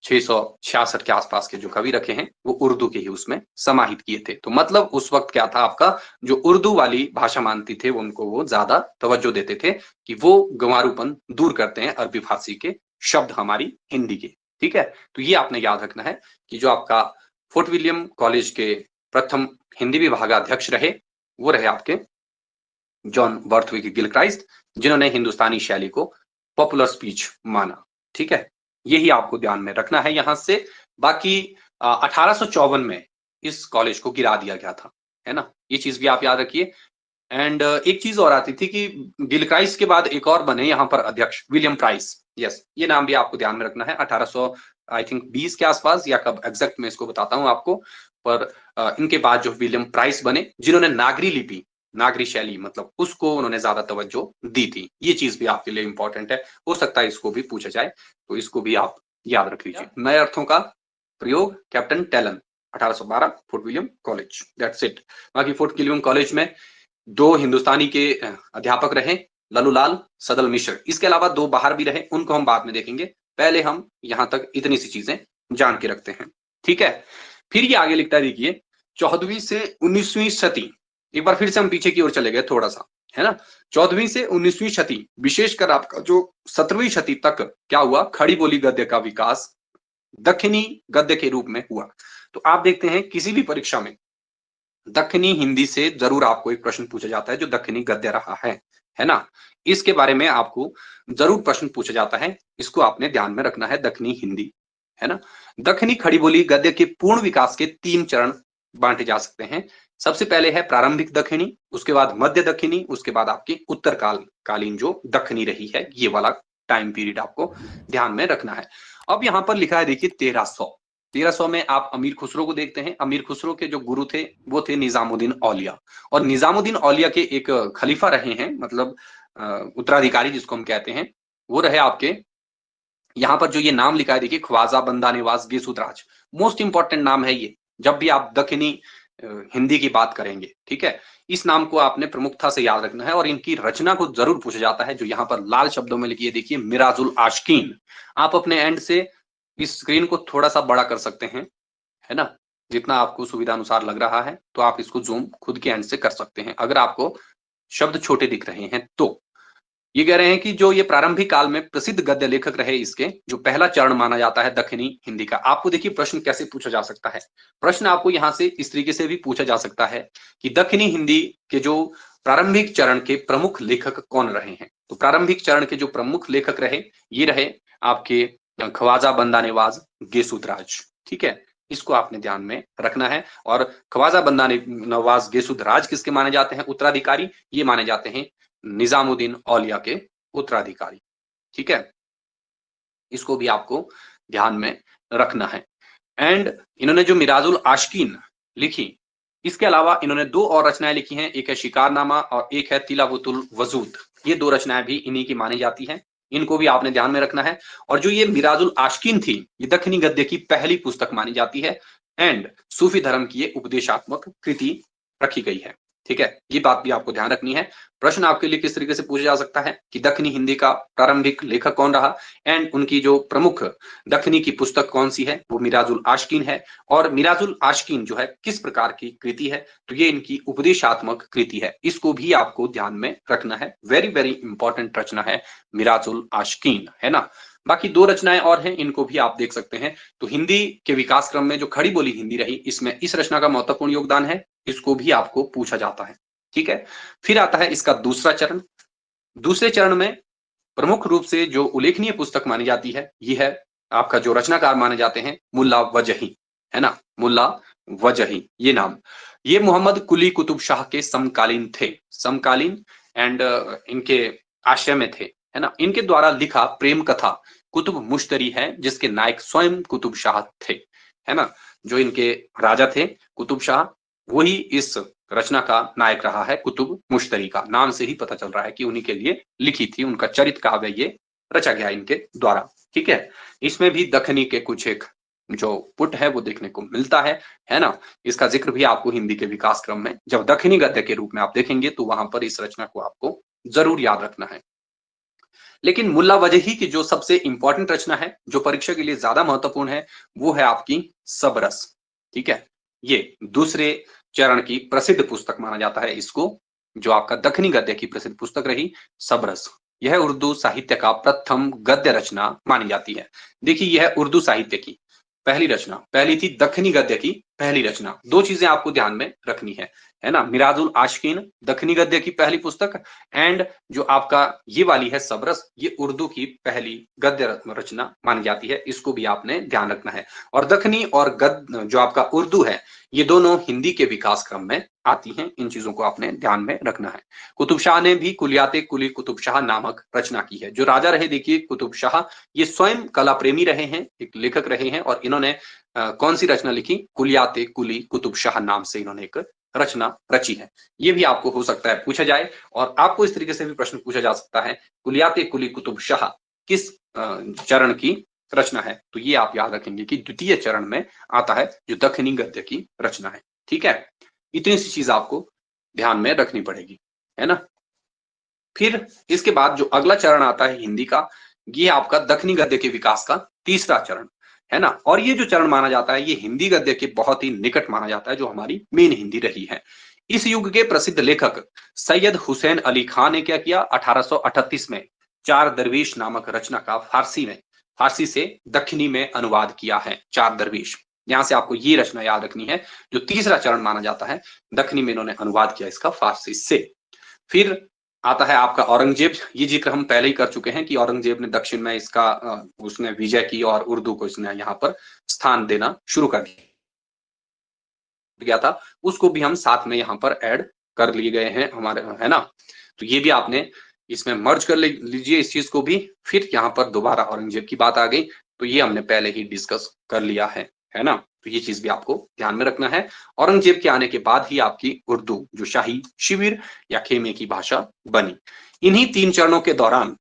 666 के आसपास के जो कवि रखे हैं, वो उर्दू के ही उसमें समाहित किए थे। तो मतलब उस वक्त क्या था, आपका जो उर्दू वाली भाषा मानती थे, उनको वो ज्यादा तवज्जो देते थे कि वो गंवारूपन दूर करते हैं अरबी फारसी के शब्द हमारी हिंदी के। ठीक है। तो ये आपने याद रखना है कि जो आपका फोर्ट विलियम कॉलेज के प्रथम हिंदी विभागाध्यक्ष रहे, वो रहे आपके जॉन बर्थविक गिलक्राइस्ट, जिन्होंने हिंदुस्तानी शैली को पॉपुलर स्पीच माना। ठीक है। यही आपको ध्यान में रखना है यहां से। बाकी 1854 में इस कॉलेज को गिरा दिया गया था, है ना। ये चीज भी आप याद रखिए। एंड एक चीज और आती थी कि गिलक्राइस्ट के बाद एक और बने यहाँ पर अध्यक्ष, विलियम प्राइस। यस, ये नाम भी आपको ध्यान में रखना है। 1800 आई थिंक 20 के आसपास, या कब एग्जैक्ट मैं इसको बताता हूँ आपको। पर इनके बाद जो विलियम प्राइस बने, जिन्होंने नागरी लिपि, नागरी शैली मतलब उसको उन्होंने ज्यादा तवज्जो दी थी। ये चीज भी आपके लिए इंपॉर्टेंट है, हो सकता है इसको भी पूछा जाए, तो इसको भी आप याद रख लीजिए। नए अर्थों का प्रयोग, captain talon, 1812, fort William college, that's it. बाकी फोर्ट विलियम कॉलेज में 2 हिंदुस्तानी के अध्यापक रहे, ललूलाल, सदल मिश्र। इसके अलावा 2 बाहर भी रहे, उनको हम बाद में देखेंगे। पहले हम यहां तक इतनी सी चीजें जान के रखते हैं। ठीक है। फिर ये आगे लिखता है, देखिए 14वीं से 19वीं शती, एक बार फिर से हम पीछे की ओर चले गए थोड़ा सा, है ना। 14वीं से 19वीं शती, विशेषकर आपका जो 17वीं शती तक क्या हुआ, खड़ी बोली गद्य का विकास दक्षिणी गद्य के रूप में हुआ। तो आप देखते हैं किसी भी परीक्षा में दक्षिणी हिंदी से जरूर आपको एक प्रश्न पूछा जाता है, जो दक्षिणी गद्य रहा है ना। इसके बारे में आपको जरूर प्रश्न पूछा जाता है, इसको आपने ध्यान में रखना है, दक्षिणी हिंदी, है ना। दक्षिणी खड़ी बोली गद्य के पूर्ण विकास के 3 चरण बांटे जा सकते हैं। सबसे पहले है प्रारंभिक दक्षिणी, उसके बाद मध्य दक्षिणी, उसके बाद आपकी उत्तर कालीन जो दक्षिणी रही है, ये वाला टाइम पीरियड आपको ध्यान में रखना है। अब यहां पर लिखा है, देखिए 1300 में आप अमीर खुसरो को देखते हैं। अमीर खुसरो के जो गुरु थे वो थे निजामुद्दीन औलिया, और निजामुद्दीन औलिया के एक खलीफा रहे हैं, मतलब उत्तराधिकारी जिसको हम कहते हैं, वो रहे आपके, यहां पर जो ये नाम लिखा है देखिए, ख्वाजा बंदा निवास गिसुतराज। मोस्ट इंपॉर्टेंट नाम है ये, जब भी आप दक्षिणी हिंदी की बात करेंगे। ठीक है। इस नाम को आपने प्रमुखता से याद रखना है, और इनकी रचना को जरूर पूछा जाता है, जो यहाँ पर लाल शब्दों में लिखी है, देखिए मिराजुल आशकीन। आप अपने एंड से इस स्क्रीन को थोड़ा सा बड़ा कर सकते हैं, है ना। जितना आपको सुविधा अनुसार लग रहा है तो आप इसको जूम खुद के एंड से कर सकते हैं, अगर आपको शब्द छोटे दिख रहे हैं तो। ये कह रहे हैं कि जो ये प्रारंभिक काल में प्रसिद्ध गद्य लेखक रहे, इसके जो पहला चरण माना जाता है दक्षिणी हिंदी का। आपको देखिए प्रश्न कैसे पूछा जा सकता है, प्रश्न आपको यहां से इस तरीके से भी पूछा जा सकता है कि दक्षिणी हिंदी के जो प्रारंभिक चरण के प्रमुख लेखक कौन रहे हैं। तो प्रारंभिक चरण के जो प्रमुख लेखक रहे, ये रहे आपके ख्वाजा बंदा नवाज गेसुतराज। ठीक है, इसको आपने ध्यान में रखना है। और ख्वाजा बंदा नवाज गेसुतराज किसके माने जाते हैं उत्तराधिकारी? ये माने जाते हैं निजामुद्दीन औलिया के उत्तराधिकारी। ठीक है, इसको भी आपको ध्यान में रखना है। एंड इन्होंने जो मिराजुल आशिकीन लिखी, इसके अलावा इन्होंने दो और रचनाएं लिखी हैं, एक है शिकारनामा और एक है तिलावतुल वजूद। ये दो रचनाएं भी इन्हीं की मानी जाती हैं, इनको भी आपने ध्यान में रखना है। और जो ये मिराजुल आशिकीन थी, ये दक्षिणी गद्य की पहली पुस्तक मानी जाती है एंड सूफी धर्म की ये उपदेशात्मक कृति रखी गई है। ठीक है, ये बात भी आपको ध्यान रखनी है। प्रश्न आपके लिए किस तरीके से पूछा जा सकता है कि दक्षिणी हिंदी का प्रारंभिक लेखक कौन रहा एंड उनकी जो प्रमुख दक्षिणी की पुस्तक कौन सी है, वो मिराजुल आशिकीन है। और मिराजुल आशिकीन जो है किस प्रकार की कृति है, तो ये इनकी उपदेशात्मक कृति है, इसको भी आपको ध्यान में रखना है। वेरी वेरी इंपॉर्टेंट रचना है मिराजुल आशिकीन, है ना। बाकी दो रचनाएं और हैं, इनको भी आप देख सकते हैं। तो हिंदी के विकास क्रम में जो खड़ी बोली हिंदी रही, इसमें इस रचना का महत्वपूर्ण योगदान है, इसको भी आपको पूछा जाता है। ठीक है, फिर आता है इसका दूसरा चरण। दूसरे चरण में प्रमुख रूप से जो उल्लेखनीय पुस्तक मानी जाती है, ये है आपका जो रचनाकार माने जाते हैं मुल्ला वजही, है ना, मुल्ला वजही ये नाम। ये मोहम्मद कुली कुतुब शाह के समकालीन थे, समकालीन एंड इनके आश्रय में थे, है ना। इनके द्वारा लिखा प्रेम कथा कुतुब मुश्तरी है, जिसके नायक स्वयं कुतुब शाह थे, है ना। जो इनके राजा थे कुतुब शाह, वही इस रचना का नायक रहा है। कुतुब मुश्तरी का नाम से ही पता चल रहा है कि उन्हीं के लिए लिखी थी, उनका चरित्र काव्य ये रचा गया इनके द्वारा। ठीक है, इसमें भी दखनी के कुछ एक जो पुट है वो देखने को मिलता है ना। इसका जिक्र भी आपको हिंदी के विकास क्रम में जब दखनी गद्य के रूप में आप देखेंगे तो वहां पर इस रचना को आपको जरूर याद रखना है। लेकिन मुल्ला वजही की जो सबसे इंपॉर्टेंट रचना है, जो परीक्षा के लिए ज्यादा महत्वपूर्ण है, वो है आपकी सबरस। ठीक है, ये दूसरे चरण की प्रसिद्ध पुस्तक माना जाता है इसको, जो आपका दखनी गद्य की प्रसिद्ध पुस्तक रही सबरस। यह उर्दू साहित्य का प्रथम गद्य रचना मानी जाती है। देखिए, यह उर्दू साहित्य की पहली रचना, पहली थी दखनी गद्य की पहली रचना। दो चीजें आपको ध्यान में रखनी है ना। मिराजुल आशिकीन दखनी गद्य की पहली पुस्तक एंड जो आपका ये वाली है सबरस, ये उर्दू की पहली गद्य रचना मानी जाती है, इसको भी आपने ध्यान रखना है। और दखनी और गद्य जो आपका उर्दू है, ये दोनों हिंदी के विकास क्रम में आती हैं, इन चीजों को आपने ध्यान में रखना है। कुतुब शाह ने भी कुलियाते कुली कुतुब शाह नामक रचना की है। जो राजा रहे, देखिए कुतुब शाह, ये स्वयं कला प्रेमी रहे हैं, एक लेखक रहे हैं, और इन्होंने कौन सी रचना लिखी? कुलियाते कुली कुतुब शाह नाम से इन्होंने एक रचना रची है। ये भी आपको हो सकता है पूछा जाए, और आपको इस तरीके से भी प्रश्न पूछा जा सकता है, कुलियाते कुली कुतुब शाह किस चरण की रचना है? तो ये आप याद रखेंगे कि द्वितीय चरण में आता है, जो दखनी गद्य की रचना है। ठीक है, इतनी सी चीज आपको ध्यान में रखनी पड़ेगी, है ना। फिर इसके बाद जो अगला चरण आता है हिंदी का, ये आपका दखनी गद्य के विकास का तीसरा चरण, है ना। और ये जो चरण माना जाता है, ये हिंदी गद्य के बहुत ही निकट माना जाता है, जो हमारी मेन हिंदी रही है। इस युग के प्रसिद्ध लेखक सैयद हुसैन अली खान ने क्या किया? 1838 में चार दरवेश नामक रचना का फारसी से दक्षिणी में अनुवाद किया है। चार दरवेश, यहां से आपको ये रचना याद रखनी है, जो तीसरा चरण माना जाता है। दक्षिणी में इन्होंने अनुवाद किया इसका फारसी से। फिर आता है आपका औरंगजेब। ये जिक्र हम पहले ही कर चुके हैं कि औरंगजेब ने दक्षिण में इसका उसने विजय की और उर्दू को इसने यहाँ पर स्थान देना शुरू कर दिया था। उसको भी हम साथ में यहाँ पर ऐड कर लिए गए हैं हमारे, है ना। तो ये भी आपने इसमें मर्ज कर लीजिए इस चीज को भी। फिर यहाँ पर दोबारा औरंगजेब की बात आ गई, तो ये हमने पहले ही डिस्कस कर लिया है ना। तो ये चीज भी आपको ध्यान में रखना है। औरंगजेब के आने के बाद ही आपकी उर्दू जो शाही शिविर या खेमे की भाषा बनी। इन्हीं तीन चरणों के दौरान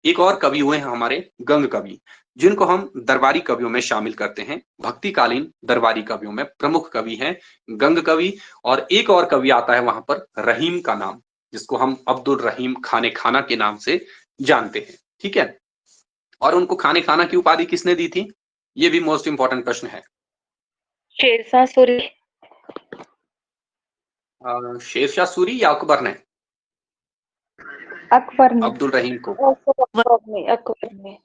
एक और कवि हुए हैं हमारे गंग कवि, जिनको हम दरबारी कवियों में शामिल करते हैं। भक्तिकालीन दरबारी कवियों में प्रमुख कवि हैं गंग कवि। और एक और कवि आता है वहां पर रहीम का नाम, जिसको हम अब्दुल रहीम खाने खाना के नाम से जानते हैं। ठीक है, और उनको खाने खाना की उपाधि किसने दी थी? ये भी मोस्ट इंपॉर्टेंट प्रश्न है। शेरशाह सूरी। शेरशाह सूरी या अकबर ने? अकबर ने। अब्दुल रहीम को। अकबर ने।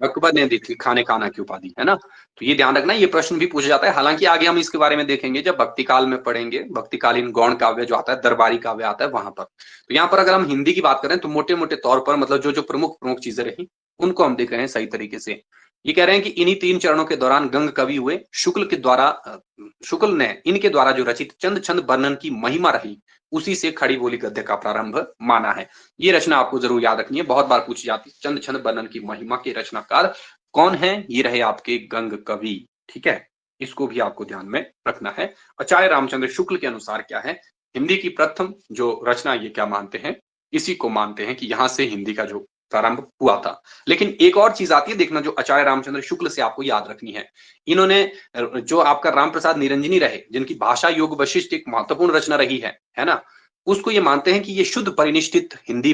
अकबर ने दी थी खाने खाना की उपाधि, है ना। तो ये ध्यान रखना, ये प्रश्न भी पूछा जाता है। हालांकि आगे हम इसके बारे में देखेंगे जब भक्ति काल में पढ़ेंगे, भक्तिकालीन गौण काव्य जो आता है, दरबारी काव्य आता है वहां पर। तो यहाँ पर अगर हम हिंदी की बात करें तो मोटे मोटे तौर पर मतलब जो जो प्रमुख प्रमुख चीजें रही उनको हम देख रहे हैं सही तरीके से। ये कह रहे हैं कि इन्हीं 3 चरणों के दौरान गंग कवि हुए। शुक्ल ने इनके द्वारा जो रचित चंद छंद वर्णन की महिमा रही, उसी से खड़ी बोली गद्य का प्रारंभ माना है। ये रचना आपको जरूर याद रखनी है, बहुत बार पूछी जाती है। चंद छंद वर्णन की महिमा के रचनाकार कौन है? ये रहे आपके गंग कवि। ठीक है, इसको भी आपको ध्यान में रखना है। आचार्य रामचंद्र शुक्ल के अनुसार क्या है, हिंदी की प्रथम जो रचना, ये क्या मानते हैं, इसी को मानते हैं कि यहां से हिंदी का जो प्रारंभ हुआ था। लेकिन एक और चीज आती है देखना, जो आचार्य रामचंद्र शुक्ल से आपको याद रखनी है। इन्होंने जो आपका राम प्रसाद निरंजनी रहे, जिनकी भाषा योग वशिष्ठ एक महत्वपूर्ण रचना रही है ना, उसको ये मानते हैं कि ये शुद्ध परिनिष्ठित हिंदी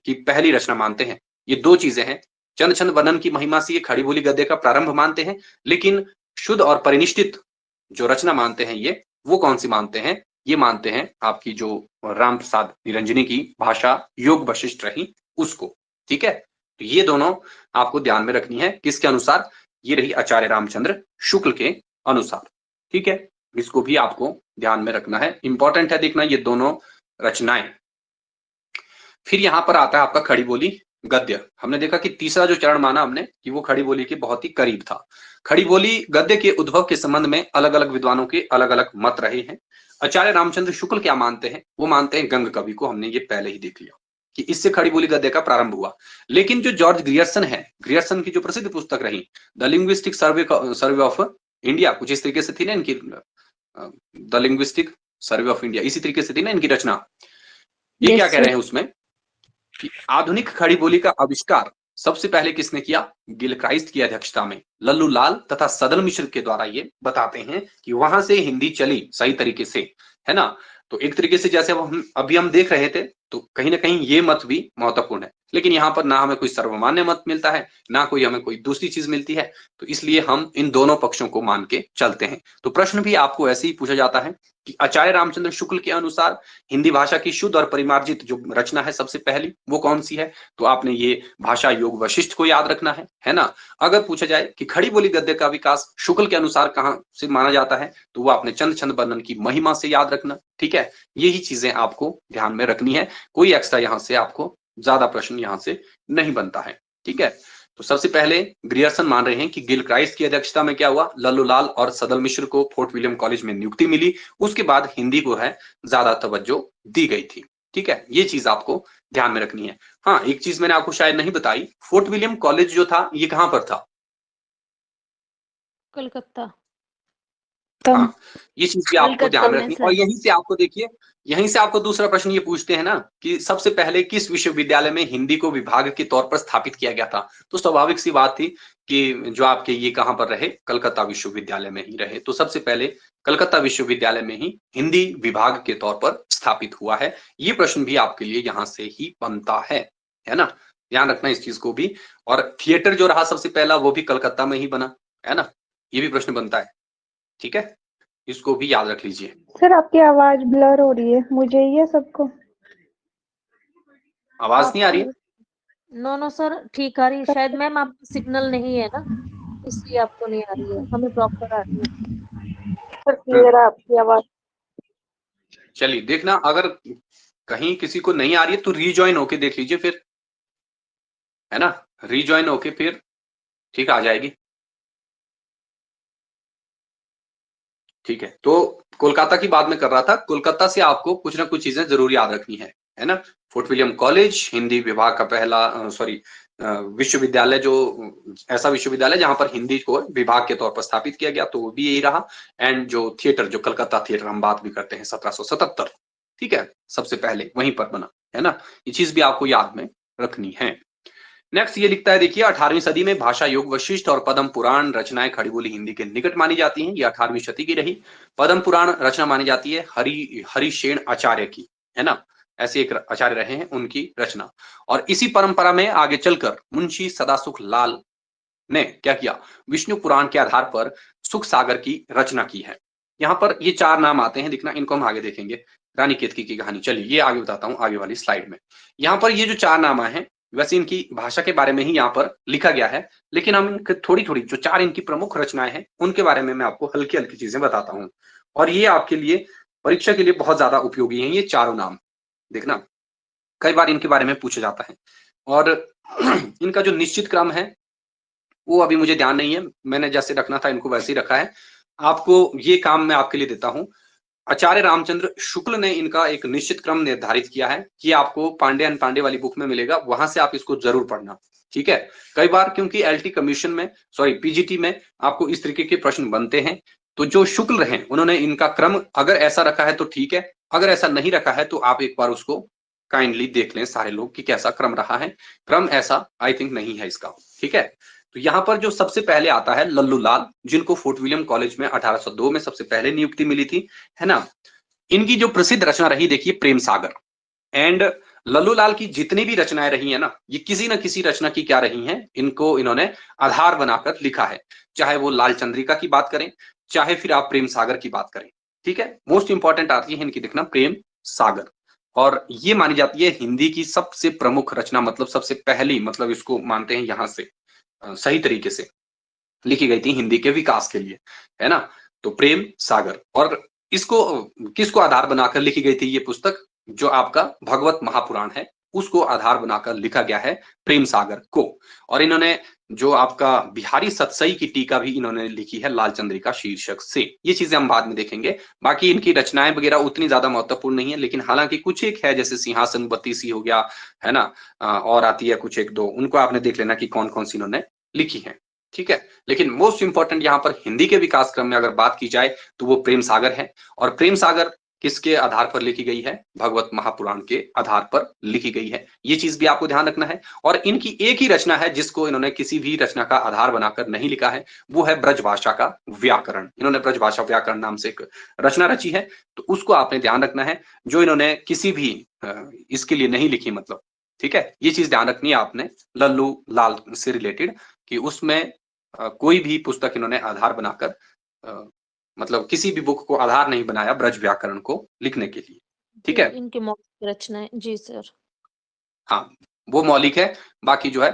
की पहली रचना मानते हैं। ये 2 चीजें हैं, चंद छंद वर्णन की महिमा से ये खड़ी बोली गद्य का प्रारंभ मानते हैं, लेकिन शुद्ध और परिनिष्ठित जो रचना मानते हैं ये, वो कौन सी मानते हैं? ये मानते हैं आपकी जो राम प्रसाद निरंजनी की भाषा योग वशिष्ठ रही उसको। ठीक है, तो ये दोनों आपको ध्यान में रखनी है। किसके अनुसार? ये रही आचार्य रामचंद्र शुक्ल के अनुसार। ठीक है, इसको भी आपको ध्यान में रखना है, इंपॉर्टेंट है देखना ये दोनों रचनाएं। फिर यहां पर आता है आपका खड़ी बोली गद्य। हमने देखा कि तीसरा जो चरण माना हमने कि वो खड़ी बोली के बहुत ही करीब था। खड़ी बोली गद्य के उद्भव के संबंध में अलग अलग विद्वानों के अलग अलग मत रहे हैं। आचार्य रामचंद्र शुक्ल क्या मानते हैं? वो मानते हैं गंग कवि को, हमने ये पहले ही देख लिया कि इससे खड़ी बोली गद्य का प्रारंभ हुआ। लेकिन जो जॉर्ज ग्रियर्सन है, ग्रियर्सन की जो प्रसिद्ध पुस्तक रही the linguistic survey of India, कुछ इस तरीके से थी ना इनकी, the linguistic survey of India, इसी तरीके से थी ना इनकी रचना। ये क्या कह रहे हैं उसमें कि आधुनिक खड़ी बोली का आविष्कार सबसे पहले किसने किया? गिलक्राइस्ट की अध्यक्षता में लल्लू लाल तथा सदल मिश्र के द्वारा ये बताते हैं कि वहां से हिंदी चली सही तरीके से, है ना। तो एक तरीके से जैसे अभी हम देख रहे थे, तो कहीं ना कहीं ये मत भी महत्वपूर्ण है। लेकिन यहाँ पर ना हमें कोई सर्वमान्य मत मिलता है, ना कोई हमें कोई दूसरी चीज मिलती है, तो इसलिए हम इन दोनों पक्षों को मान के चलते हैं। तो प्रश्न भी आपको ऐसे ही पूछा जाता है कि आचार्य रामचंद्र शुक्ल के अनुसार हिंदी भाषा की शुद्ध और परिमार्जित जो रचना है सबसे पहली, वो कौन सी है? तो आपने ये भाषा योग वशिष्ठ को याद रखना है ना। अगर पूछा जाए कि खड़ी बोली गद्य का विकास शुक्ल के अनुसार कहां से माना जाता है, तो वो आपने चंद छंद वर्णन की महिमा से याद रखना। ठीक है, यही चीजें आपको ध्यान में रखनी है, कोई एक्स्ट्रा यहां से आपको ज्यादा प्रश्न यहां से नहीं बनता है। ठीक है, तो सबसे पहले ग्रियर्सन मान रहे हैं कि गिलक्राइस्ट की अध्यक्षता में क्या हुआ, लल्लू लाल और सदल मिश्र को फोर्ट विलियम कॉलेज में नियुक्ति मिली, उसके बाद हिंदी को है ज्यादा तवज्जो दी गई थी। ठीक है, ये चीज आपको ध्यान में रखनी है। हाँ, एक चीज मैंने आपको शायद नहीं बताई, फोर्ट विलियम कॉलेज जो था ये कहां पर था? कलकत्ता। हाँ, ये चीज भी आपको ध्यान में रखनी। और यहीं से आपको देखिए, यहीं से आपको दूसरा प्रश्न ये पूछते हैं ना कि सबसे पहले किस विश्वविद्यालय में हिंदी को विभाग के तौर पर स्थापित किया गया था? तो स्वाभाविक सी बात थी कि जो आपके ये कहां पर रहे, कलकत्ता विश्वविद्यालय में ही रहे। तो सबसे पहले कलकत्ता विश्वविद्यालय में ही हिंदी विभाग के तौर पर स्थापित हुआ है। ये प्रश्न भी आपके लिए यहां से ही बनता है ना, ध्यान रखना इस चीज को भी। और थिएटर जो रहा सबसे पहला, वो भी कलकत्ता में ही बना, है ना, ये भी प्रश्न बनता है। ठीक है, इसको भी याद रख लीजिए। सर आपकी आवाज ब्लर हो रही है, मुझे ही है सबको? आवाज नहीं आ रही है? नो सर, ठीक आ रही है शायद। मैम आपका सिग्नल नहीं है ना, इसलिए आपको नहीं आ रही है, हमें प्रॉपर आ रही है। सर क्लियर है आपकी आवाज। चलिए देखना, अगर कहीं किसी को नहीं आ रही है तो रीजॉइन होके देख लीजिए फिर, है ना, रीजॉइन होके फिर ठीक आ जाएगी। ठीक है, तो कोलकाता की बात में कर रहा था, कोलकाता से आपको कुछ ना कुछ चीजें जरूर याद रखनी है ना। फोर्ट विलियम कॉलेज हिंदी विभाग का पहला विश्वविद्यालय, जो ऐसा विश्वविद्यालय जहां पर हिंदी को विभाग के तौर पर स्थापित किया गया, तो वो भी यही रहा। एंड जो थिएटर, जो कलकत्ता थिएटर हम बात भी करते हैं 1777, ठीक है, सबसे पहले वहीं पर बना, है ना। ये चीज भी आपको याद में रखनी है। नेक्स्ट ये लिखता है, देखिए 18वीं सदी में भाषा योग वशिष्ठ और पद्म पुराण रचनाएं खड़ी बोली हिंदी के निकट मानी जाती हैं। ये 18वीं शती की रही। पद्म पुराण रचना मानी जाती है हरिशेन आचार्य की, है ना, ऐसे एक आचार्य रहे हैं, उनकी रचना। और इसी परंपरा में आगे चलकर मुंशी सदासुख लाल ने क्या किया, विष्णु पुराण के आधार पर सुख सागर की रचना की है। यहाँ पर ये 4 नाम आते हैं, दिखना, इनको हम आगे देखेंगे। रानी केतकी की कहानी, चलिए ये आगे बताता हूँ आगे वाली स्लाइड में। यहाँ पर ये जो 4 नाम आए हैं, वैसे इनकी भाषा के बारे में ही यहाँ पर लिखा गया है, लेकिन हम थोड़ी-थोड़ी जो 4 इनकी प्रमुख रचनाएं हैं, उनके बारे में मैं आपको हल्की-हल्की चीजें बताता हूँ। और ये आपके लिए परीक्षा के लिए बहुत ज्यादा उपयोगी हैं ये चारों नाम। देखना, कई बार इनके बारे में पूछा जाता है। और इनका जो निश्चित क्रम है वो अभी मुझे ध्यान नहीं है, मैंने जैसे रखना था इनको वैसे ही रखा है। आपको ये काम मैं आपके लिए देता हूँ। आचार्य रामचंद्र शुक्ल ने इनका एक निश्चित क्रम निर्धारित किया है कि आपको पांडे एंड पांडे वाली बुक में मिलेगा, वहां से आप इसको जरूर पढ़ना, ठीक है। कई बार क्योंकि एलटी कमीशन में, सॉरी पीजीटी में आपको इस तरीके के प्रश्न बनते हैं, तो जो शुक्ल रहे उन्होंने इनका क्रम अगर ऐसा रखा है तो ठीक है, अगर ऐसा नहीं रखा है तो आप एक बार उसको काइंडली देख लें सारे लोग कि कैसा क्रम रहा है। क्रम ऐसा आई थिंक नहीं है इसका, ठीक है। तो यहाँ पर जो सबसे पहले आता है लल्लू लाल, जिनको फोर्ट विलियम कॉलेज में 1802 में सबसे पहले नियुक्ति मिली थी, है ना। इनकी जो प्रसिद्ध रचना रही, देखिए, प्रेम सागर। एंड लल्लू लाल की जितनी भी रचनाएं रही है ना, ये किसी न किसी रचना की क्या रही हैं, इनको इन्होंने आधार बनाकर लिखा है। चाहे वो लाल चंद्रिका की बात करें, चाहे फिर आप प्रेम सागर की बात करें, ठीक है। मोस्ट इंपॉर्टेंट आती है इनकी, देखना, प्रेम सागर। और ये मानी जाती है हिंदी की सबसे प्रमुख रचना, मतलब सबसे पहली, मतलब इसको मानते हैं यहां से सही तरीके से लिखी गई थी हिंदी के विकास के लिए, है ना। तो प्रेम सागर, और इसको किसको आधार बनाकर लिखी गई थी ये पुस्तक, जो आपका भगवत महापुराण है उसको आधार बनाकर लिखा गया है प्रेम सागर को। और इन्होंने जो आपका बिहारी सतसई की टीका भी इन्होंने लिखी है लाल चंद्रिका शीर्षक से। ये चीजें हम बाद में देखेंगे। बाकी इनकी रचनाएं वगैरह उतनी ज्यादा महत्वपूर्ण नहीं है, लेकिन हालांकि कुछ एक है, जैसे सिंहासन बत्तीसी हो गया, है ना, और आती है कुछ एक दो, उनको आपने देख लेना कि कौन कौन सी इन्होंने लिखी है, ठीक है। लेकिन मोस्ट इंपॉर्टेंट यहाँ पर हिंदी के विकास क्रम में अगर बात की जाए तो वो प्रेम सागर है। और प्रेम सागर किसके आधार पर लिखी गई है, भगवत महापुराण के आधार पर लिखी गई है। ये चीज भी आपको ध्यान रखना है। और इनकी एक ही रचना है जिसको इन्होंने किसी भी रचना का आधार बनाकर नहीं लिखा है, वो है ब्रजभाषा का व्याकरण। इन्होंने ब्रजभाषा व्याकरण नाम से एक रचना रची है, तो उसको आपने ध्यान रखना है, जो इन्होंने किसी भी इसके लिए नहीं लिखी, मतलब, ठीक है। ये चीज ध्यान रखनी है आपने लल्लू लाल से रिलेटेड, कि उसमें कोई भी पुस्तक इन्होंने आधार बनाकर मतलब किसी भी बुक को आधार नहीं बनाया ब्रज व्याकरण को लिखने के लिए, ठीक है। इनके मौलिक रचनाएं, जी सर। हाँ, वो मौलिक है। बाकी जो है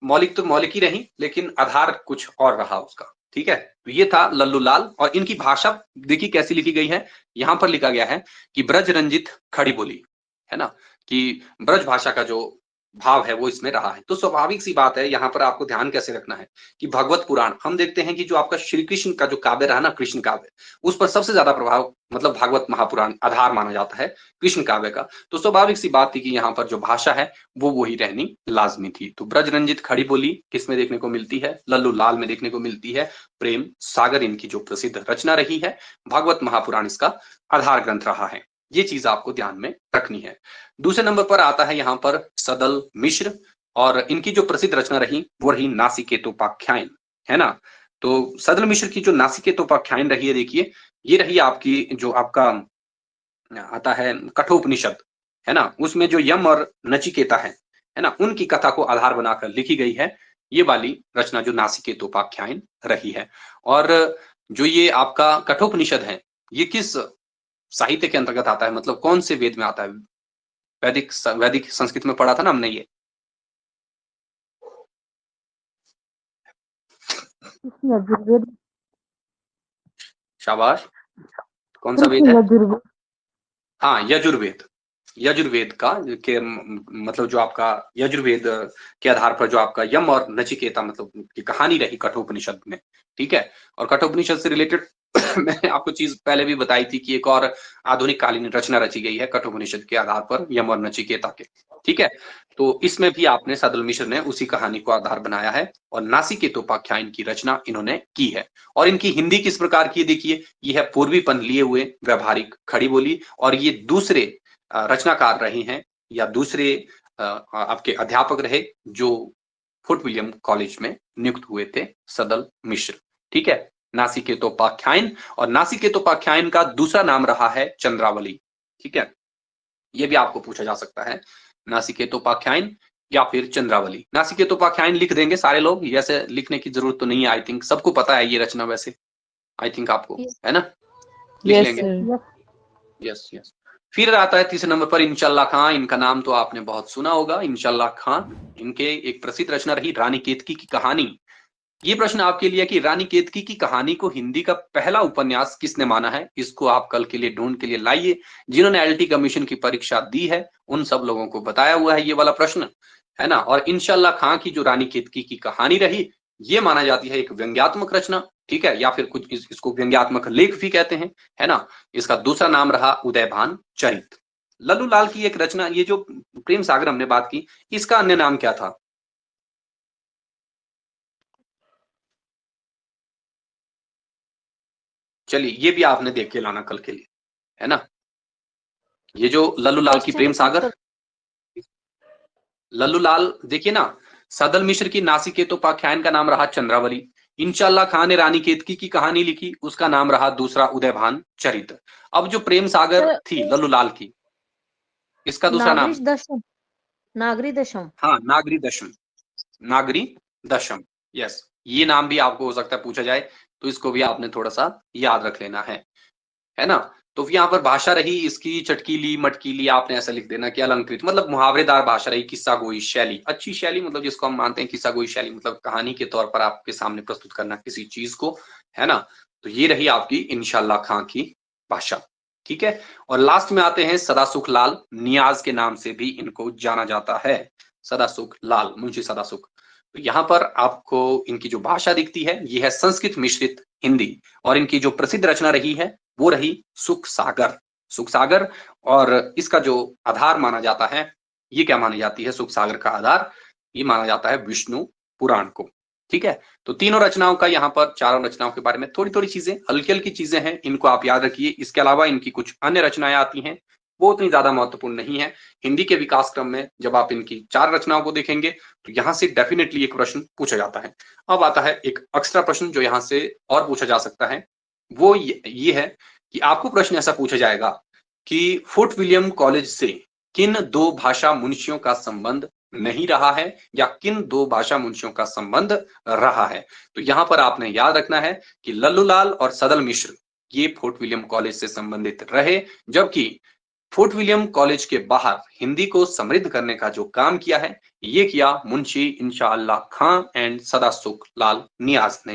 मौलिक तो मौलिक ही रही, लेकिन आधार कुछ और रहा उसका, ठीक है। तो ये था लल्लू लाल। और इनकी भाषा देखिए कैसी लिखी गई है। यहां पर लिखा गया है कि ब्रज रंजित खड़ी बोली, है ना, कि ब्रज भाषा का जो भाव है वो इसमें रहा है। तो स्वाभाविक सी बात है, यहाँ पर आपको ध्यान कैसे रखना है कि भगवत पुराण, हम देखते हैं कि जो आपका श्री कृष्ण का जो काव्य रहा ना, कृष्ण काव्य, उस पर सबसे ज्यादा प्रभाव मतलब भागवत महापुराण आधार माना जाता है कृष्ण काव्य का। तो स्वाभाविक सी बात थी कि यहाँ पर जो भाषा है वो वही रहनी लाजमी थी। तो ब्रज रंजित खड़ी बोली किस में देखने को मिलती है, लल्लू लाल में देखने को मिलती है। प्रेम सागर इनकी जो प्रसिद्ध रचना रही है, भागवत महापुराण इसका आधार ग्रंथ रहा है। ये चीज आपको ध्यान में रखनी है। दूसरे नंबर पर आता है यहाँ पर सदल मिश्र, और इनकी जो प्रसिद्ध रचना रही वो रही नासिकेतोपाख्यान, है ना। तो सदल मिश्र की जो नासिकेतोपाख्यान रही है, देखिए, ये रही आपकी जो आपका आता है कठोपनिषद, है ना, उसमें जो यम और नचिकेता है ना, उनकी कथा को आधार बनाकर लिखी गई है ये वाली रचना जो नासिकेतोपाख्यान रही है। और जो ये आपका कठोपनिषद है, ये किस साहित्य के अंतर्गत आता है, मतलब कौन से वेद में आता है? वैदिक संस्कृत में पढ़ा था ना हमने ये। यजुर्वेद। शाबाश, कौन सा वेद है? यजुर्वेद। हाँ, यजुर्वेद। यजुर्वेद का के मतलब जो आपका यजुर्वेद के आधार पर जो आपका यम और नचिकेता मतलब की कहानी रही कठोपनिषद में, ठीक है। और कठोपनिषद से रिलेटेड मैंने आपको चीज पहले भी बताई थी कि एक और आधुनिक कालीन रचना रची गई है कठोपनिषद के आधार पर यम और नचिकेता के, ठीक है। तो इसमें भी आपने सदल मिश्र ने उसी कहानी को आधार बनाया है और नासिकेतोपाख्यान की रचना इन्होंने की है। और इनकी हिंदी किस प्रकार की, देखिए, ये है पूर्वीपन लिए हुए व्यवहारिक खड़ी बोली। और ये दूसरे रचनाकार रहे हैं या दूसरे आपके अध्यापक रहे जो फोर्ट विलियम कॉलेज में नियुक्त हुए थे, सदल मिश्र, ठीक है। नासिकेतोपाख्यान, और नासिकेतोपाख्यान का दूसरा नाम रहा है चंद्रावली, ठीक है। ये भी आपको पूछा जा सकता है। नासिकेतोपाख्यान या फिर चंद्रावली। नासिकेतोपाख्यान लिख देंगे सारे लोग, ऐसे लिखने की जरूरत तो नहीं है, आई थिंक सबको पता है ये रचना वैसे, आई थिंक आपको है ना, लिख यस लेंगे। सर। Yes yes. फिर आता है तीसरे नंबर पर इंशाल्लाह खां। इनका नाम तो आपने बहुत सुना होगा, इंशाल्लाह खां। इनके एक प्रसिद्ध रचना रही रानी केतकी की कहानी। ये प्रश्न आपके लिए कि रानी केतकी की कहानी को हिंदी का पहला उपन्यास किसने माना है, इसको आप कल के लिए ढूंढ के लिए लाइए। जिन्होंने एलटी कमीशन की परीक्षा दी है उन सब लोगों को बताया हुआ है ये वाला प्रश्न, है ना। और इंशाल्लाह खां की जो रानी केतकी की कहानी रही, ये माना जाती है एक व्यंग्यात्मक रचना, ठीक है, या फिर कुछ इसको व्यंग्यात्मक लेख भी कहते हैं, है ना। इसका दूसरा नाम रहा उदयभान चरित। लल्लू लाल की एक रचना, ये जो प्रेम सागर हमने बात की, इसका अन्य नाम क्या था? चलिए ये भी आपने देख के लाना कल के लिए, है ना। ये जो लल्लू लाल की प्रेम सागर, लल्लू लाल देखिए ना, सदल मिश्र की नासिकेतोपाख्यान का नाम रहा चंद्रावली। इंशाल्लाह खां ने रानी केतकी की कहानी लिखी, उसका नाम रहा दूसरा उदयभान चरित। अब जो प्रेम सागर थी लल्लू लाल की, इसका दूसरा नाम, नागरी दशम। हाँ नागरी दशम, नागरी दशम, यस। ये नाम भी आपको हो सकता है पूछा जाए, तो इसको भी आपने थोड़ा सा याद रख लेना है ना। तो यहाँ पर भाषा रही इसकी चटकीली मटकीली, आपने ऐसा लिख देना कि अलंकृत, मतलब मुहावरेदार भाषा रही, किस्सा गोई शैली, अच्छी शैली, मतलब जिसको हम मानते हैं किस्सा गोई शैली, मतलब कहानी के तौर पर आपके सामने प्रस्तुत करना किसी चीज को, है ना। तो ये रही आपकी इंशाल्लाह खां की भाषा, ठीक है। और लास्ट में आते हैं सदासुख लाल नियाज के नाम से भी इनको जाना जाता है, सदासुख लाल, मुंशी सदासुख। तो यहाँ पर आपको इनकी जो भाषा दिखती है ये है संस्कृत मिश्रित हिंदी, और इनकी जो प्रसिद्ध रचना रही है वो रही सुख सागर, सुख सागर। और इसका जो आधार माना जाता है, ये क्या मानी जाती है सुख सागर का आधार, ये माना जाता है विष्णु पुराण को, ठीक है। तो तीनों रचनाओं का यहाँ पर, चारों रचनाओं के बारे में थोड़ी थोड़ी चीजें, हल्की हल्की चीजें हैं, इनको आप याद रखिए। इसके अलावा इनकी कुछ अन्य रचनाएं आती हैं, वो उतनी ज्यादा महत्वपूर्ण नहीं है। हिंदी के विकास क्रम में जब आप इनकी 4 रचनाओं को देखेंगे तो यहां से डेफिनेटली एक प्रश्न पूछा जाता है। अब आता है एक एक्स्ट्रा प्रश्न जो यहां से और पूछा जा सकता है, वो ये है कि आपको प्रश्न ऐसा पूछा जाएगा कि फोर्ट विलियम कॉलेज से किन 2 भाषा मुंशियों का संबंध नहीं रहा है, या किन 2 भाषा मुंशियों का संबंध रहा है। तो यहां पर आपने याद रखना है कि लल्लू लाल और सदल मिश्र ये फोर्ट विलियम कॉलेज से संबंधित रहे, जबकि फोर्ट विलियम कॉलेज के बाहर हिंदी को समृद्ध करने का जो काम किया है, ये किया मुंशी इंशाअल्लाह खां एंड सदासुख लाल नियाज ने,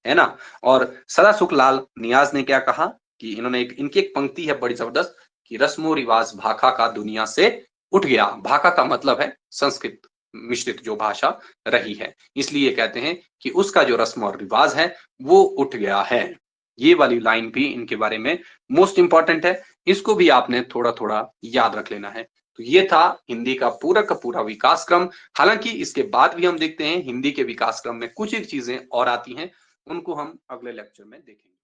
है ना। और सदासुख लाल नियाज ने क्या कहा कि इन्होंने इनकी एक पंक्ति है बड़ी जबरदस्त कि रस्मो रिवाज भाखा का दुनिया से उठ गया। भाखा का मतलब है संस्कृत मिश्रित जो भाषा रही है, इसलिए कहते हैं कि उसका जो रस्म और रिवाज है वो उठ गया है। ये वाली लाइन भी इनके बारे में मोस्ट इंपॉर्टेंट है, इसको भी आपने थोड़ा थोड़ा याद रख लेना है। तो ये था हिंदी का पूरा विकास क्रम। हालांकि इसके बाद भी हम देखते हैं हिंदी के विकास क्रम में कुछ एक चीजें और आती हैं, उनको हम अगले लेक्चर में देखेंगे।